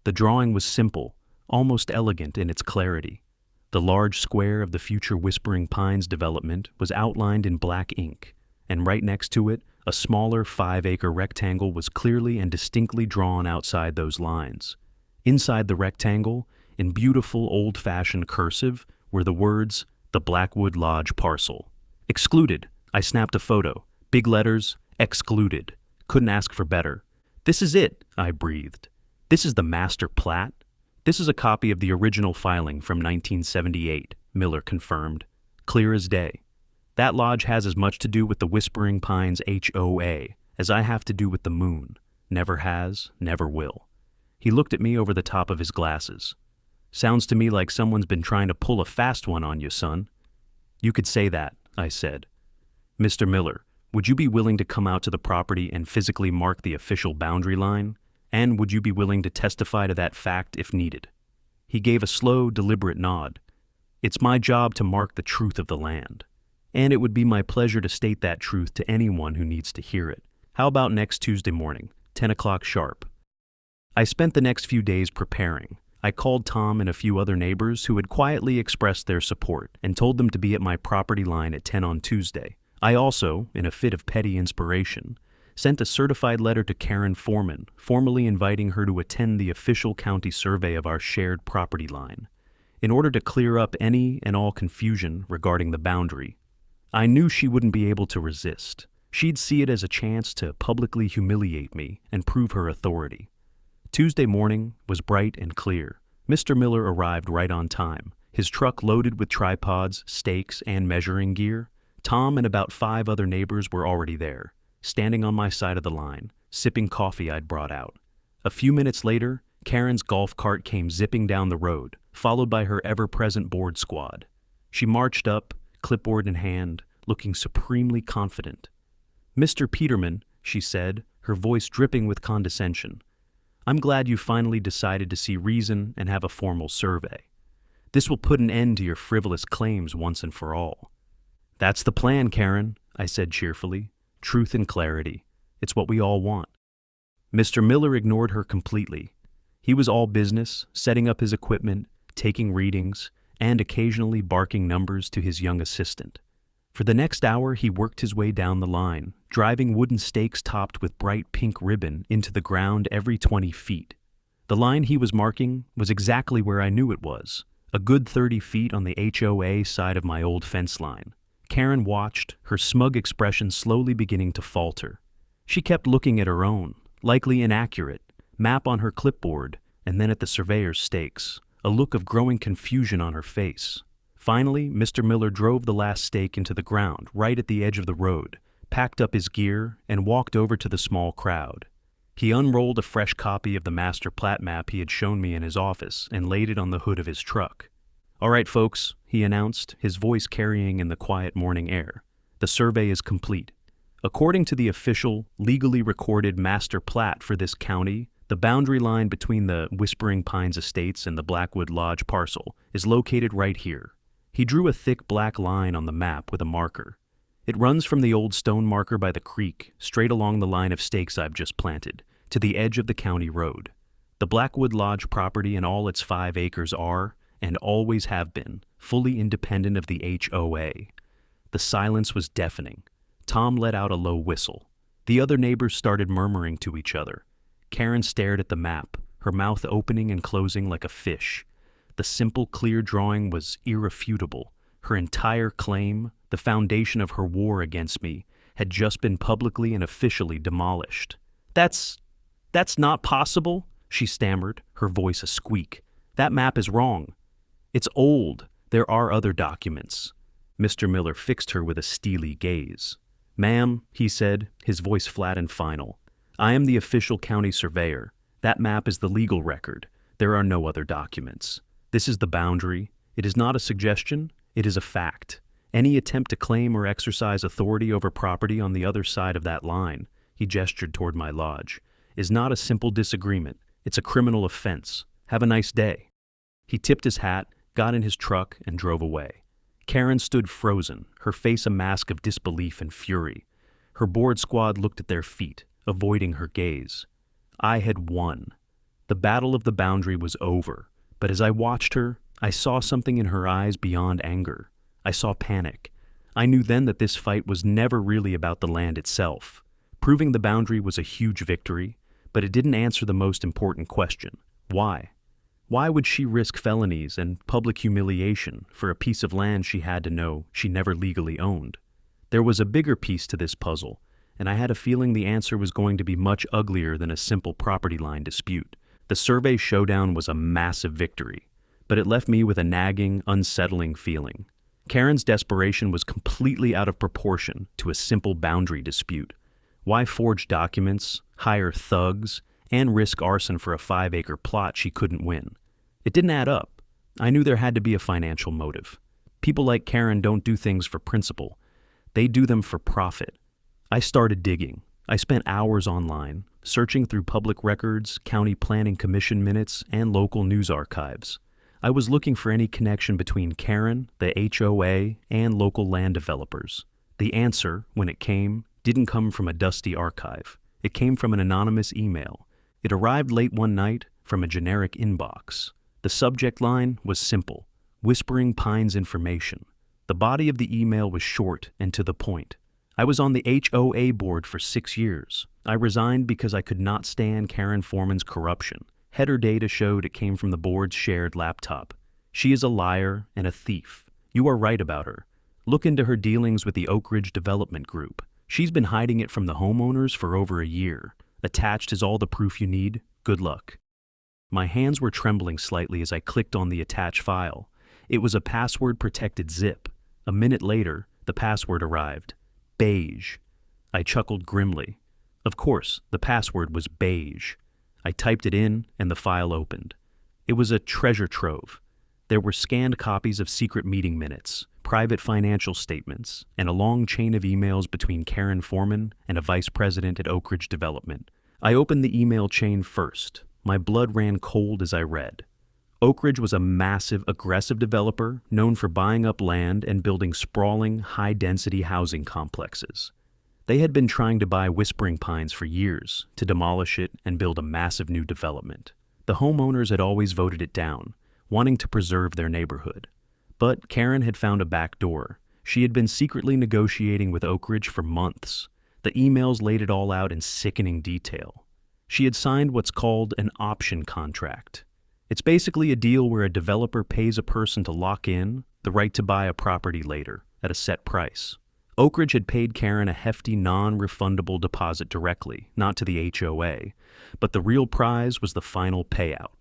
The drawing was simple, almost elegant in its clarity. The large square of the future Whispering Pines development was outlined in black ink, and right next to it, a smaller 5-acre rectangle was clearly and distinctly drawn outside those lines. Inside the rectangle, in beautiful old-fashioned cursive, were the words, The Blackwood Lodge parcel. Excluded. I snapped a photo. Big letters, excluded. Couldn't ask for better. This is it, I breathed. This is the master plat? This is a copy of the original filing from 1978, Miller confirmed. Clear as day. That lodge has as much to do with the Whispering Pines HOA as I have to do with the moon. Never has, never will. He looked at me over the top of his glasses. Sounds to me like someone's been trying to pull a fast one on you, son. You could say that, I said. Mr. Miller, would you be willing to come out to the property and physically mark the official boundary line? And would you be willing to testify to that fact if needed? He gave a slow, deliberate nod. It's my job to mark the truth of the land. And it would be my pleasure to state that truth to anyone who needs to hear it. How about next Tuesday morning, 10 o'clock sharp? I spent the next few days preparing. I called Tom and a few other neighbors who had quietly expressed their support and told them to be at my property line at 10 on Tuesday. I also, in a fit of petty inspiration, sent a certified letter to Karen Foreman, formally inviting her to attend the official county survey of our shared property line, in order to clear up any and all confusion regarding the boundary. I knew she wouldn't be able to resist. She'd see it as a chance to publicly humiliate me and prove her authority. Tuesday morning was bright and clear. Mr. Miller arrived right on time, his truck loaded with tripods, stakes, and measuring gear. Tom and about 5 other neighbors were already there, standing on my side of the line, sipping coffee I'd brought out. A few minutes later, Karen's golf cart came zipping down the road, followed by her ever-present board squad. She marched up, clipboard in hand, looking supremely confident. "Mr. Peterman," she said, her voice dripping with condescension, "I'm glad you finally decided to see reason and have a formal survey. This will put an end to your frivolous claims once and for all." "That's the plan, Karen," I said cheerfully. "Truth and clarity. It's what we all want." Mr. Miller ignored her completely. He was all business, setting up his equipment, taking readings, and occasionally barking numbers to his young assistant. For the next hour, he worked his way down the line, driving wooden stakes topped with bright pink ribbon into the ground every 20 feet. The line he was marking was exactly where I knew it was, a good 30 feet on the HOA side of my old fence line. Karen watched, her smug expression slowly beginning to falter. She kept looking at her own, likely inaccurate, map on her clipboard, and then at the surveyor's stakes, a look of growing confusion on her face. Finally, Mr. Miller drove the last stake into the ground right at the edge of the road, packed up his gear, and walked over to the small crowd. He unrolled a fresh copy of the master plat map he had shown me in his office and laid it on the hood of his truck. "All right, folks," he announced, his voice carrying in the quiet morning air. "The survey is complete. According to the official, legally recorded master plat for this county, the boundary line between the Whispering Pines Estates and the Blackwood Lodge parcel is located right here." He drew a thick black line on the map with a marker. "It runs from the old stone marker by the creek, straight along the line of stakes I've just planted, to the edge of the county road. The Blackwood Lodge property and all its 5 acres are, and always have been, fully independent of the HOA. The silence was deafening. Tom let out a low whistle. The other neighbors started murmuring to each other. Karen stared at the map, her mouth opening and closing like a fish. The simple, clear drawing was irrefutable. Her entire claim, the foundation of her war against me, had just been publicly and officially demolished. That's not possible," she stammered, her voice a squeak. "That map is wrong. It's old. There are other documents." Mr. Miller fixed her with a steely gaze. "Ma'am," he said, his voice flat and final, "I am the official county surveyor. That map is the legal record. There are no other documents. This is the boundary. It is not a suggestion. It is a fact. Any attempt to claim or exercise authority over property on the other side of that line," he gestured toward my lodge, "is not a simple disagreement. It's a criminal offense. Have a nice day." He tipped his hat, got in his truck, and drove away. Karen stood frozen, her face a mask of disbelief and fury. Her board squad looked at their feet, avoiding her gaze. I had won. The battle of the boundary was over, but as I watched her, I saw something in her eyes beyond anger. I saw panic. I knew then that this fight was never really about the land itself. Proving the boundary was a huge victory, but it didn't answer the most important question. Why? Why would she risk felonies and public humiliation for a piece of land she had to know she never legally owned? There was a bigger piece to this puzzle, and I had a feeling the answer was going to be much uglier than a simple property line dispute. The survey showdown was a massive victory, but it left me with a nagging, unsettling feeling. Karen's desperation was completely out of proportion to a simple boundary dispute. Why forge documents, hire thugs, and risk arson for a 5-acre plot she couldn't win? It didn't add up. I knew there had to be a financial motive. People like Karen don't do things for principle. They do them for profit. I started digging. I spent hours online, searching through public records, county planning commission minutes, and local news archives. I was looking for any connection between Karen, the HOA, and local land developers. The answer, when it came, didn't come from a dusty archive. It came from an anonymous email. It arrived late one night from a generic inbox. The subject line was simple: Whispering Pines information. The body of the email was short and to the point. I was on the HOA board for 6 years. I resigned because I could not stand Karen Foreman's corruption. Header data showed it came from the board's shared laptop. She is a liar and a thief. You are right about her. Look into her dealings with the Oak Ridge Development Group. She's been hiding it from the homeowners for over a year. Attached is all the proof you need. Good luck. My hands were trembling slightly as I clicked on the attached file. It was a password-protected zip. A minute later, the password arrived. Beige. I chuckled grimly. Of course, the password was beige. I typed it in, and the file opened. It was a treasure trove. There were scanned copies of secret meeting minutes, private financial statements, and a long chain of emails between Karen Foreman and a vice president at Oak Ridge Development. I opened the email chain first. My blood ran cold as I read. Oak Ridge was a massive, aggressive developer known for buying up land and building sprawling, high-density housing complexes. They had been trying to buy Whispering Pines for years, to demolish it and build a massive new development. The homeowners had always voted it down, wanting to preserve their neighborhood. But Karen had found a back door. She had been secretly negotiating with Oak Ridge for months. The emails laid it all out in sickening detail. She had signed what's called an option contract. It's basically a deal where a developer pays a person to lock in the right to buy a property later at a set price. Oak Ridge had paid Karen a hefty non-refundable deposit directly, not to the HOA, but the real prize was the final payout.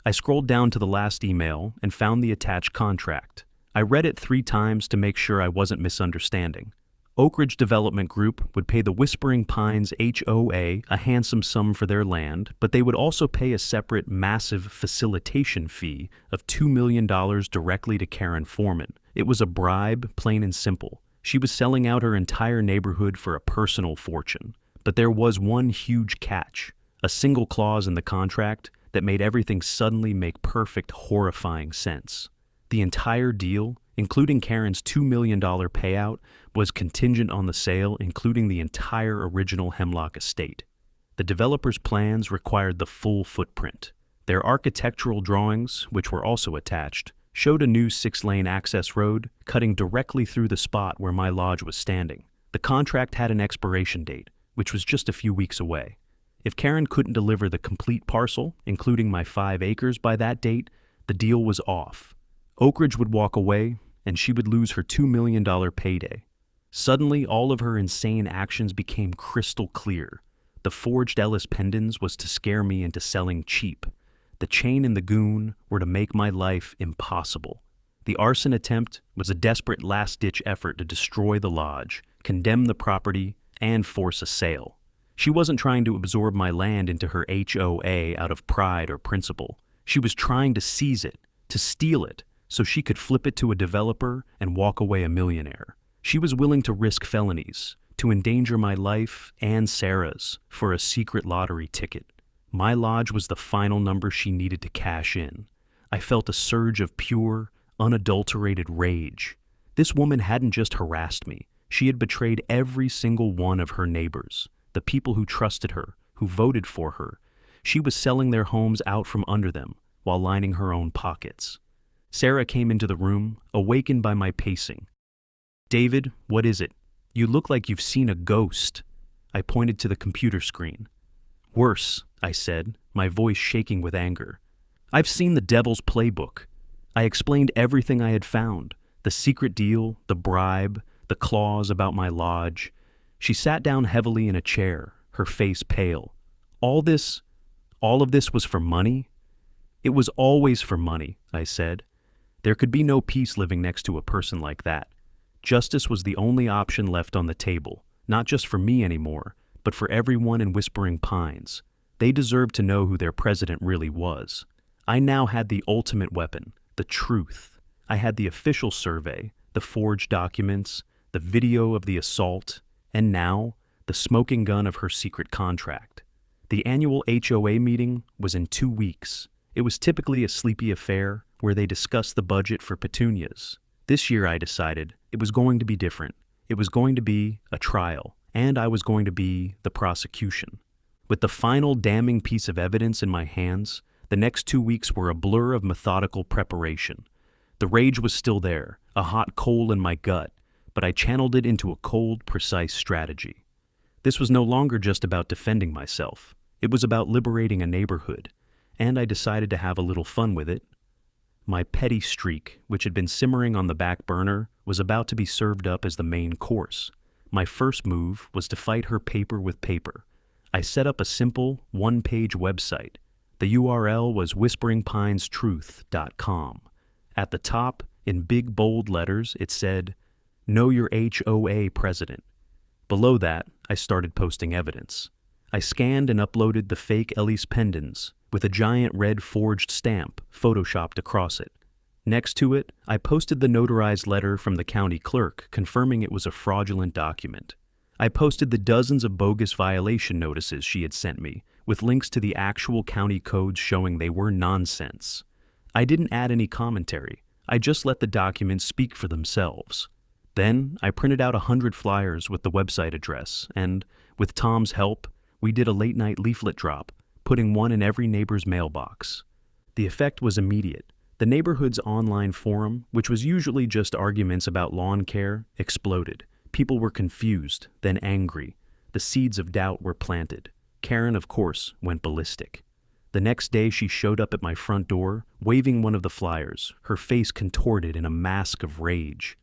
I scrolled down to the last email and found the attached contract. I read it 3 times to make sure I wasn't misunderstanding. Oak Ridge Development Group would pay the Whispering Pines HOA a handsome sum for their land, but they would also pay a separate massive facilitation fee of $2 million directly to Karen Foreman. It was a bribe, plain and simple. She was selling out her entire neighborhood for a personal fortune. But there was one huge catch, a single clause in the contract that made everything suddenly make perfect, horrifying sense. The entire deal, including Karen's $2 million payout, was contingent on the sale, including the entire original Hemlock estate. The developer's plans required the full footprint. Their architectural drawings, which were also attached, showed a new 6-lane access road cutting directly through the spot where my lodge was standing. The contract had an expiration date, which was just a few weeks away. If Karen couldn't deliver the complete parcel, including my 5 acres by that date, the deal was off. Oak Ridge would walk away, and she would lose her $2 million payday. Suddenly, all of her insane actions became crystal clear. The forged Ellis pendants was to scare me into selling cheap. The chain and the goon were to make my life impossible. The arson attempt was a desperate last-ditch effort to destroy the lodge, condemn the property, and force a sale. She wasn't trying to absorb my land into her HOA out of pride or principle. She was trying to seize it, to steal it, so she could flip it to a developer and walk away a millionaire. She was willing to risk felonies, to endanger my life and Sarah's for a secret lottery ticket. My lodge was the final number she needed to cash in. I felt a surge of pure, unadulterated rage. This woman hadn't just harassed me. She had betrayed every single one of her neighbors, the people who trusted her, who voted for her. She was selling their homes out from under them while lining her own pockets. Sarah came into the room, awakened by my pacing. "David, what is it? You look like you've seen a ghost." I pointed to the computer screen. "Worse," I said, my voice shaking with anger. I've seen the devil's playbook. I explained everything I had found, the secret deal, the bribe, the clause about my lodge. She sat down heavily in a chair, her face pale. All of this was for money? It was always for money, I said. There could be no peace living next to a person like that. Justice was the only option left on the table, not just for me anymore, but for everyone in Whispering Pines. They deserved to know who their president really was. I now had the ultimate weapon, the truth. I had the official survey, the forged documents, the video of the assault, and now, the smoking gun of her secret contract. The annual HOA meeting was in 2 weeks. It was typically a sleepy affair where they discussed the budget for petunias. This year, I decided, it was going to be different. It was going to be a trial, and I was going to be the prosecution. With the final damning piece of evidence in my hands, the next 2 weeks were a blur of methodical preparation. The rage was still there, a hot coal in my gut, but I channeled it into a cold, precise strategy. This was no longer just about defending myself. It was about liberating a neighborhood, and I decided to have a little fun with it. My petty streak, which had been simmering on the back burner, was about to be served up as the main course. My first move was to fight her paper with paper. I set up a simple, one-page website. The URL was whisperingpinestruth.com. At the top, in big bold letters, it said, "Know your HOA president." Below that, I started posting evidence. I scanned and uploaded the fake Elise pendants with a giant red forged stamp photoshopped across it. Next to it, I posted the notarized letter from the county clerk confirming it was a fraudulent document. I posted the dozens of bogus violation notices she had sent me, with links to the actual county codes showing they were nonsense. I didn't add any commentary. I just let the documents speak for themselves. Then, I printed out 100 flyers with the website address, and, with Tom's help, we did a late-night leaflet drop, putting one in every neighbor's mailbox. The effect was immediate. The neighborhood's online forum, which was usually just arguments about lawn care, exploded. People were confused, then angry. The seeds of doubt were planted. Karen, of course, went ballistic. The next day she showed up at my front door, waving one of the flyers, her face contorted in a mask of rage.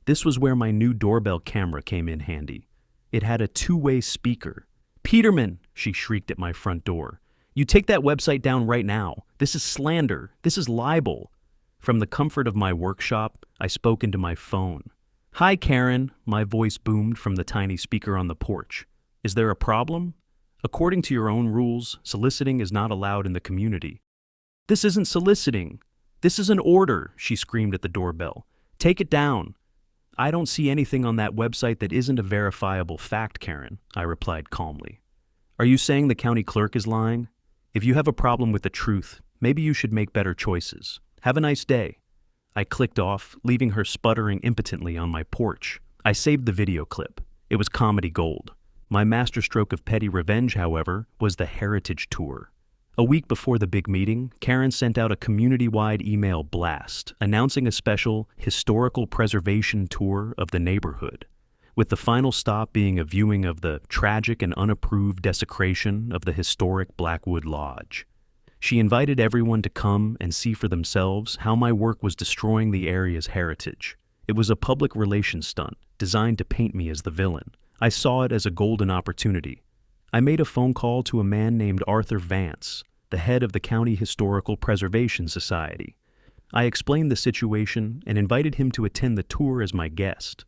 This was where my new doorbell camera came in handy. It had a two-way speaker. "Peterman!" she shrieked at my front door. "You take that website down right now. This is slander. This is libel." From the comfort of my workshop, I spoke into my phone. "Hi, Karen," my voice boomed from the tiny speaker on the porch. "Is there a problem? According to your own rules, soliciting is not allowed in the community." "This isn't soliciting. This is an order," she screamed at the doorbell. "Take it down." "I don't see anything on that website that isn't a verifiable fact, Karen," I replied calmly. "Are you saying the county clerk is lying? If you have a problem with the truth, maybe you should make better choices. Have a nice day." I clicked off, leaving her sputtering impotently on my porch. I saved the video clip. It was comedy gold. My masterstroke of petty revenge, however, was the Heritage Tour. A week before the big meeting, Karen sent out a community-wide email blast announcing a special historical preservation tour of the neighborhood, with the final stop being a viewing of the tragic and unapproved desecration of the historic Blackwood Lodge. She invited everyone to come and see for themselves how my work was destroying the area's heritage. It was a public relations stunt designed to paint me as the villain. I saw it as a golden opportunity. I made a phone call to a man named Arthur Vance, the head of the County Historical Preservation Society. I explained the situation and invited him to attend the tour as my guest.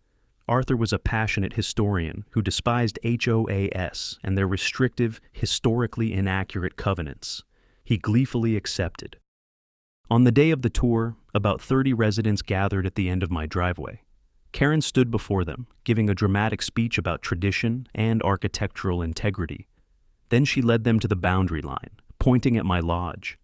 Arthur was a passionate historian who despised HOAs and their restrictive, historically inaccurate covenants. He gleefully accepted. On the day of the tour, about 30 residents gathered at the end of my driveway. Karen stood before them, giving a dramatic speech about tradition and architectural integrity. Then she led them to the boundary line, pointing at my lodge.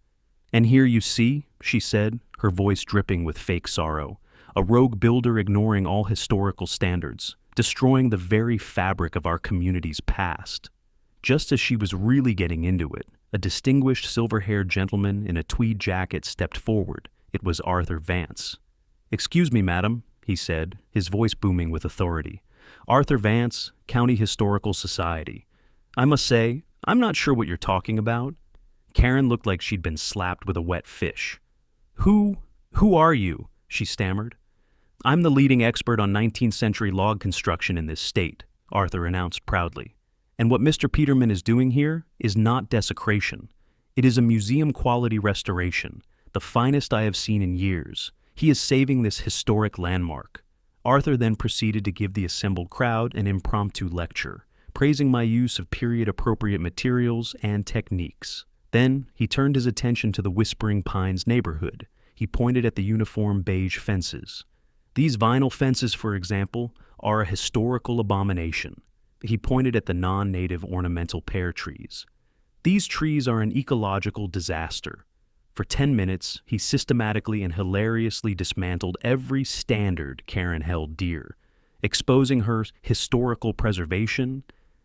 "And here you see," she said, her voice dripping with fake sorrow, "a rogue builder ignoring all historical standards, destroying the very fabric of our community's past." Just as she was really getting into it, a distinguished silver-haired gentleman in a tweed jacket stepped forward. It was Arthur Vance. "Excuse me, madam," he said, his voice booming with authority. "Arthur Vance, County Historical Society. I must say, I'm not sure what you're talking about." Karen looked like she'd been slapped with a wet fish. Who are you?" she stammered. "I'm the leading expert on 19th century log construction in this state," Arthur announced proudly. "And what Mr. Peterman is doing here is not desecration. It is a museum-quality restoration, the finest I have seen in years. He is saving this historic landmark." Arthur then proceeded to give the assembled crowd an impromptu lecture, praising my use of period-appropriate materials and techniques. Then he turned his attention to the Whispering Pines neighborhood. He pointed at the uniform beige fences. "These vinyl fences, for example, are a historical abomination." He pointed at the non-native ornamental pear trees. "These trees are an ecological disaster." For 10 minutes, he systematically and hilariously dismantled every standard Karen held dear, exposing her historical preservation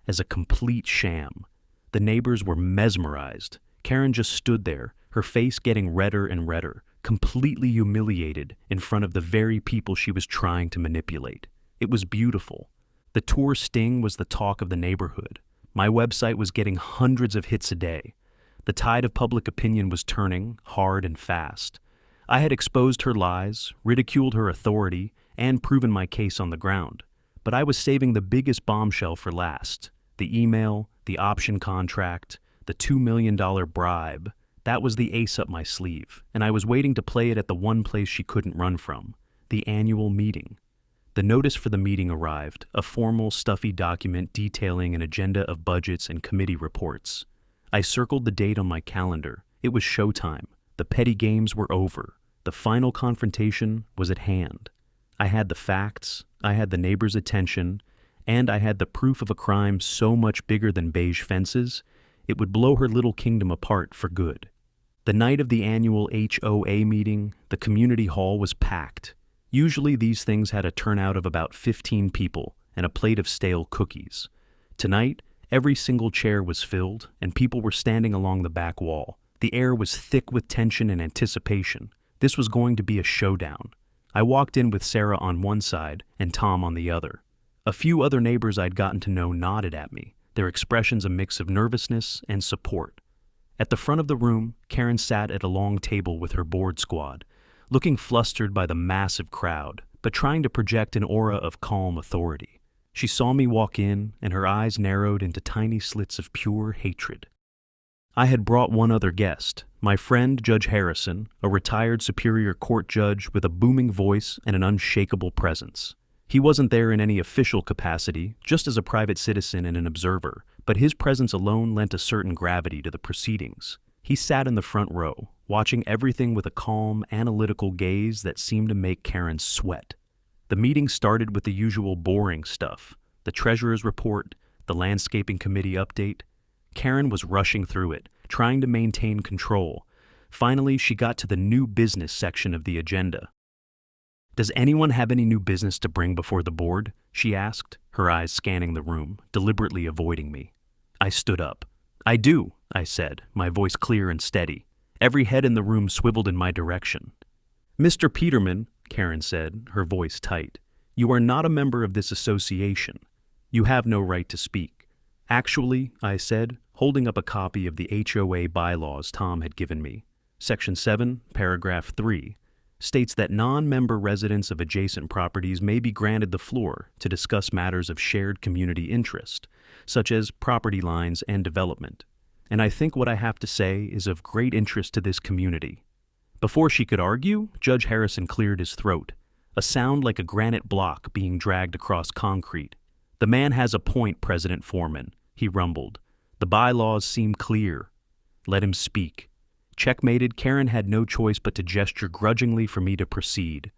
as a complete sham. The neighbors were mesmerized. Karen just stood there, her face getting redder and redder, completely humiliated in front of the very people she was trying to manipulate. It was beautiful. The tour sting was the talk of the neighborhood. My website was getting hundreds of hits a day. The tide of public opinion was turning, hard and fast. I had exposed her lies, ridiculed her authority, and proven my case on the ground. But I was saving the biggest bombshell for last. The email, the option contract, the $2 million bribe. That was the ace up my sleeve, and I was waiting to play it at the one place she couldn't run from, the annual meeting. The notice for the meeting arrived, a formal, stuffy document detailing an agenda of budgets and committee reports. I circled the date on my calendar. It was showtime. The petty games were over. The final confrontation was at hand. I had the facts, I had the neighbors' attention, and I had the proof of a crime so much bigger than beige fences, it would blow her little kingdom apart for good. The night of the annual HOA meeting, the community hall was packed. Usually these things had a turnout of about 15 people and a plate of stale cookies. Tonight, every single chair was filled, and people were standing along the back wall. The air was thick with tension and anticipation. This was going to be a showdown. I walked in with Sarah on one side and Tom on the other. A few other neighbors I'd gotten to know nodded at me, their expressions a mix of nervousness and support. At the front of the room, Karen sat at a long table with her board squad, looking flustered by the massive crowd, but trying to project an aura of calm authority. She saw me walk in, and her eyes narrowed into tiny slits of pure hatred. I had brought one other guest, my friend Judge Harrison, a retired Superior Court judge with a booming voice and an unshakable presence. He wasn't there in any official capacity, just as a private citizen and an observer, but his presence alone lent a certain gravity to the proceedings. He sat in the front row, watching everything with a calm, analytical gaze that seemed to make Karen sweat. The meeting started with the usual boring stuff, the treasurer's report, the landscaping committee update. Karen was rushing through it, trying to maintain control. Finally, she got to the new business section of the agenda. "Does anyone have any new business to bring before the board?" she asked, her eyes scanning the room, deliberately avoiding me. I stood up. "I do," I said, my voice clear and steady. Every head in the room swiveled in my direction. "Mr. Peterman," Karen said, her voice tight, "you are not a member of this association. You have no right to speak." "Actually," I said, holding up a copy of the HOA bylaws Tom had given me. Section 7, paragraph 3, states that non-member residents of adjacent properties may be granted the floor to discuss matters of shared community interest, such as property lines and development. And I think what I have to say is of great interest to this community. Before she could argue, Judge Harrison cleared his throat, a sound like a granite block being dragged across concrete. "The man has a point, President Foreman," he rumbled. "The bylaws seem clear. Let him speak." Checkmated, Karen had no choice but to gesture grudgingly for me to proceed.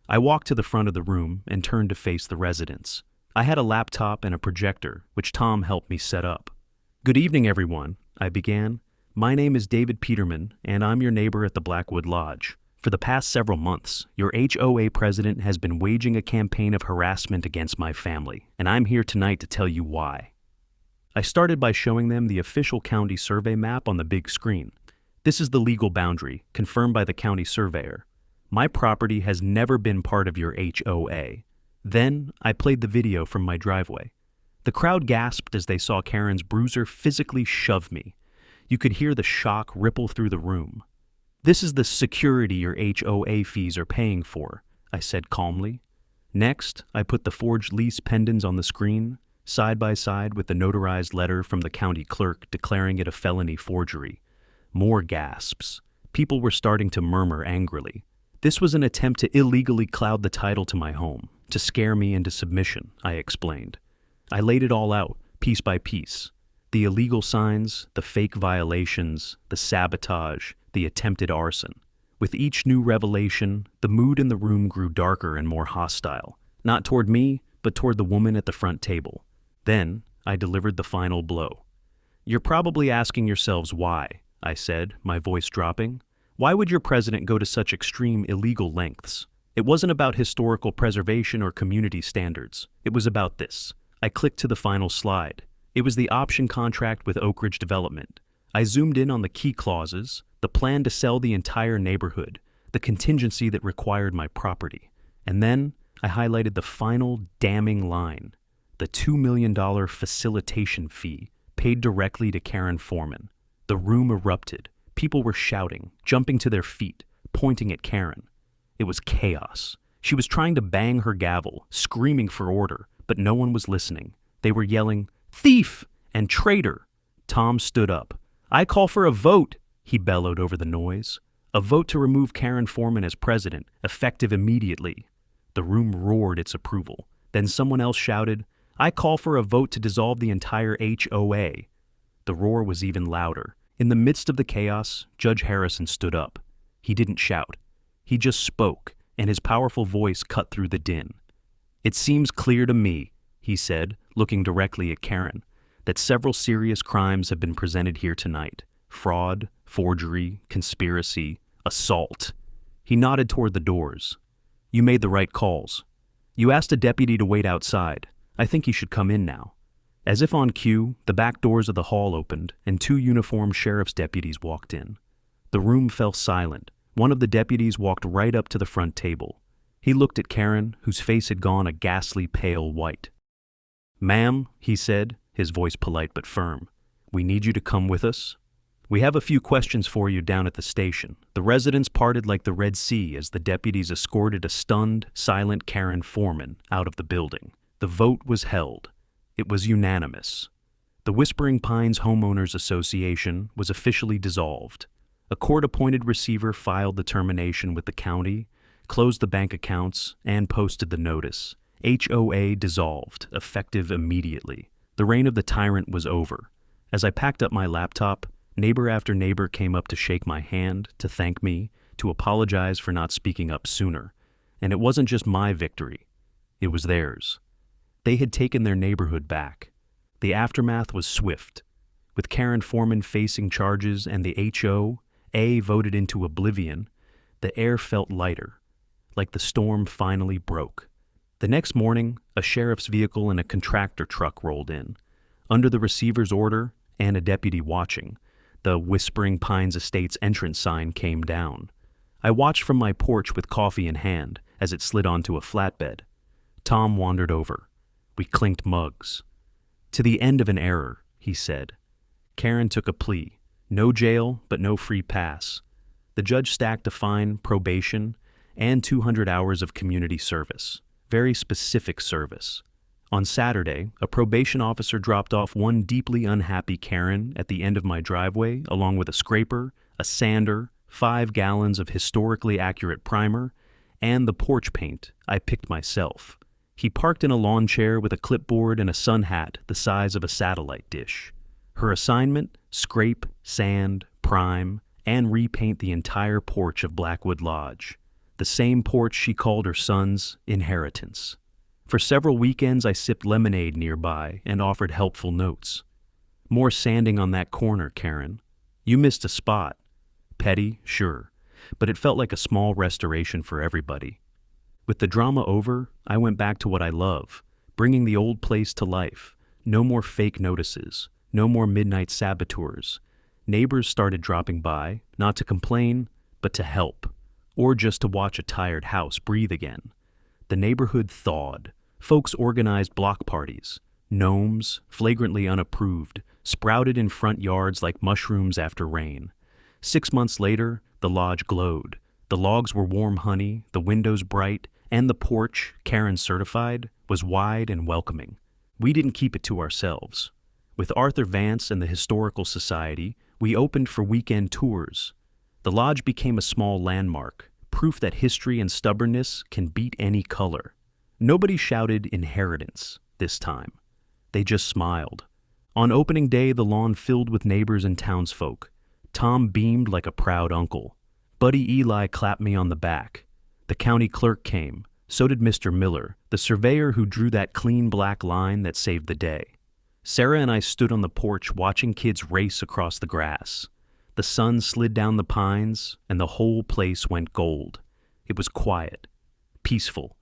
I walked to the front of the room and turned to face the residents. I had a laptop and a projector, which Tom helped me set up. "Good evening, everyone," I began. "My name is David Peterman, and I'm your neighbor at the Blackwood Lodge. For the past several months, your HOA president has been waging a campaign of harassment against my family, and I'm here tonight to tell you why." I started by showing them the official county survey map on the big screen. This is the legal boundary, confirmed by the county surveyor. My property has never been part of your HOA. Then, I played the video from my driveway. The crowd gasped as they saw Karen's bruiser physically shove me. You could hear the shock ripple through the room. "This is the security your HOA fees are paying for," I said calmly. Next, I put the forged lease pendants on the screen, side by side with the notarized letter from the county clerk declaring it a felony forgery. More gasps. People were starting to murmur angrily. This was an attempt to illegally cloud the title to my home, to scare me into submission, I explained. I laid it all out, piece by piece. The illegal signs, the fake violations, the sabotage, the attempted arson. With each new revelation, the mood in the room grew darker and more hostile, not toward me, but toward the woman at the front table. Then, I delivered the final blow. "You're probably asking yourselves why," I said, my voice dropping. "Why would your president go to such extreme illegal lengths? It wasn't about historical preservation or community standards. It was about this." I clicked to the final slide. It was the option contract with Oak Ridge Development. I zoomed in on the key clauses, the plan to sell the entire neighborhood, the contingency that required my property. And then I highlighted the final damning line, the $2 million facilitation fee paid directly to Karen Foreman. The room erupted. People were shouting, jumping to their feet, pointing at Karen. It was chaos. She was trying to bang her gavel, screaming for order, but no one was listening. They were yelling, "Thief!" and "Traitor!" Tom stood up. "I call for a vote," he bellowed over the noise. "A vote to remove Karen Foreman as president, effective immediately." The room roared its approval. Then someone else shouted, "I call for a vote to dissolve the entire HOA." The roar was even louder. In the midst of the chaos, Judge Harrison stood up. He didn't shout. He just spoke, and his powerful voice cut through the din. "It seems clear to me," he said, looking directly at Karen, "that several serious crimes have been presented here tonight. Fraud, forgery, conspiracy, assault." He nodded toward the doors. "You made the right calls. You asked a deputy to wait outside. I think he should come in now." As if on cue, the back doors of the hall opened, and 2 uniformed sheriff's deputies walked in. The room fell silent. One of the deputies walked right up to the front table. He looked at Karen, whose face had gone a ghastly pale white. "Ma'am," he said, his voice polite but firm, "we need you to come with us. We have a few questions for you down at the station." The residents parted like the Red Sea as the deputies escorted a stunned, silent Karen Foreman out of the building. The vote was held. It was unanimous. The Whispering Pines Homeowners Association was officially dissolved. A court-appointed receiver filed the termination with the county, closed the bank accounts, and posted the notice. HOA dissolved, effective immediately. The reign of the tyrant was over. As I packed up my laptop, neighbor after neighbor came up to shake my hand, to thank me, to apologize for not speaking up sooner. And it wasn't just my victory. It was theirs. They had taken their neighborhood back. The aftermath was swift. With Karen Foreman facing charges and the HOA voted into oblivion, the air felt lighter, like the storm finally broke. The next morning, a sheriff's vehicle and a contractor truck rolled in. Under the receiver's order and a deputy watching, the Whispering Pines Estates entrance sign came down. I watched from my porch with coffee in hand as it slid onto a flatbed. Tom wandered over. We clinked mugs. "To the end of an error," he said. Karen took a plea. No jail, but no free pass. The judge stacked a fine, probation, and 200 hours of community service. Very specific service. On Saturday, a probation officer dropped off one deeply unhappy Karen at the end of my driveway, along with a scraper, a sander, 5 gallons of historically accurate primer, and the porch paint I picked myself. He parked in a lawn chair with a clipboard and a sun hat the size of a satellite dish. Her assignment: scrape, sand, prime, and repaint the entire porch of Blackwood Lodge. The same porch she called her son's inheritance. For several weekends I sipped lemonade nearby and offered helpful notes. "More sanding on that corner, Karen. You missed a spot." Petty, sure, but it felt like a small restoration for everybody. With the drama over, I went back to what I love, bringing the old place to life. No more fake notices, no more midnight saboteurs. Neighbors started dropping by, not to complain, but to help, or just to watch a tired house breathe again. The neighborhood thawed. Folks organized block parties. Gnomes, flagrantly unapproved, sprouted in front yards like mushrooms after rain. 6 months later, the lodge glowed. The logs were warm honey, the windows bright, and the porch, Karen certified, was wide and welcoming. We didn't keep it to ourselves. With Arthur Vance and the Historical Society, we opened for weekend tours. The lodge became a small landmark, proof that history and stubbornness can beat any color. Nobody shouted inheritance this time. They just smiled. On opening day, the lawn filled with neighbors and townsfolk. Tom beamed like a proud uncle. Buddy Eli clapped me on the back. The county clerk came. So did Mr. Miller, the surveyor who drew that clean black line that saved the day. Sarah and I stood on the porch watching kids race across the grass. The sun slid down the pines, and the whole place went gold. It was quiet, peaceful,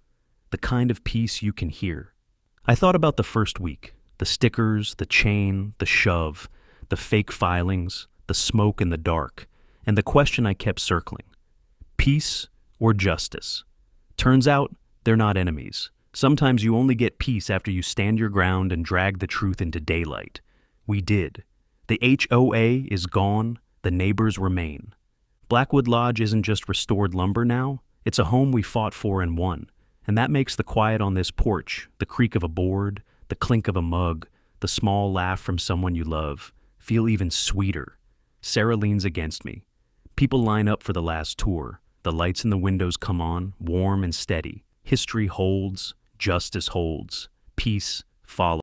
the kind of peace you can hear. I thought about the first week, the stickers, the chain, the shove, the fake filings, the smoke in the dark, and the question I kept circling: peace or justice? Turns out, they're not enemies. Sometimes you only get peace after you stand your ground and drag the truth into daylight. We did. The HOA is gone, the neighbors remain. Blackwood Lodge isn't just restored lumber now, it's a home we fought for and won. And that makes the quiet on this porch, the creak of a board, the clink of a mug, the small laugh from someone you love, feel even sweeter. Sarah leans against me. People line up for the last tour. The lights in the windows come on, warm and steady. History holds, justice holds, peace follows.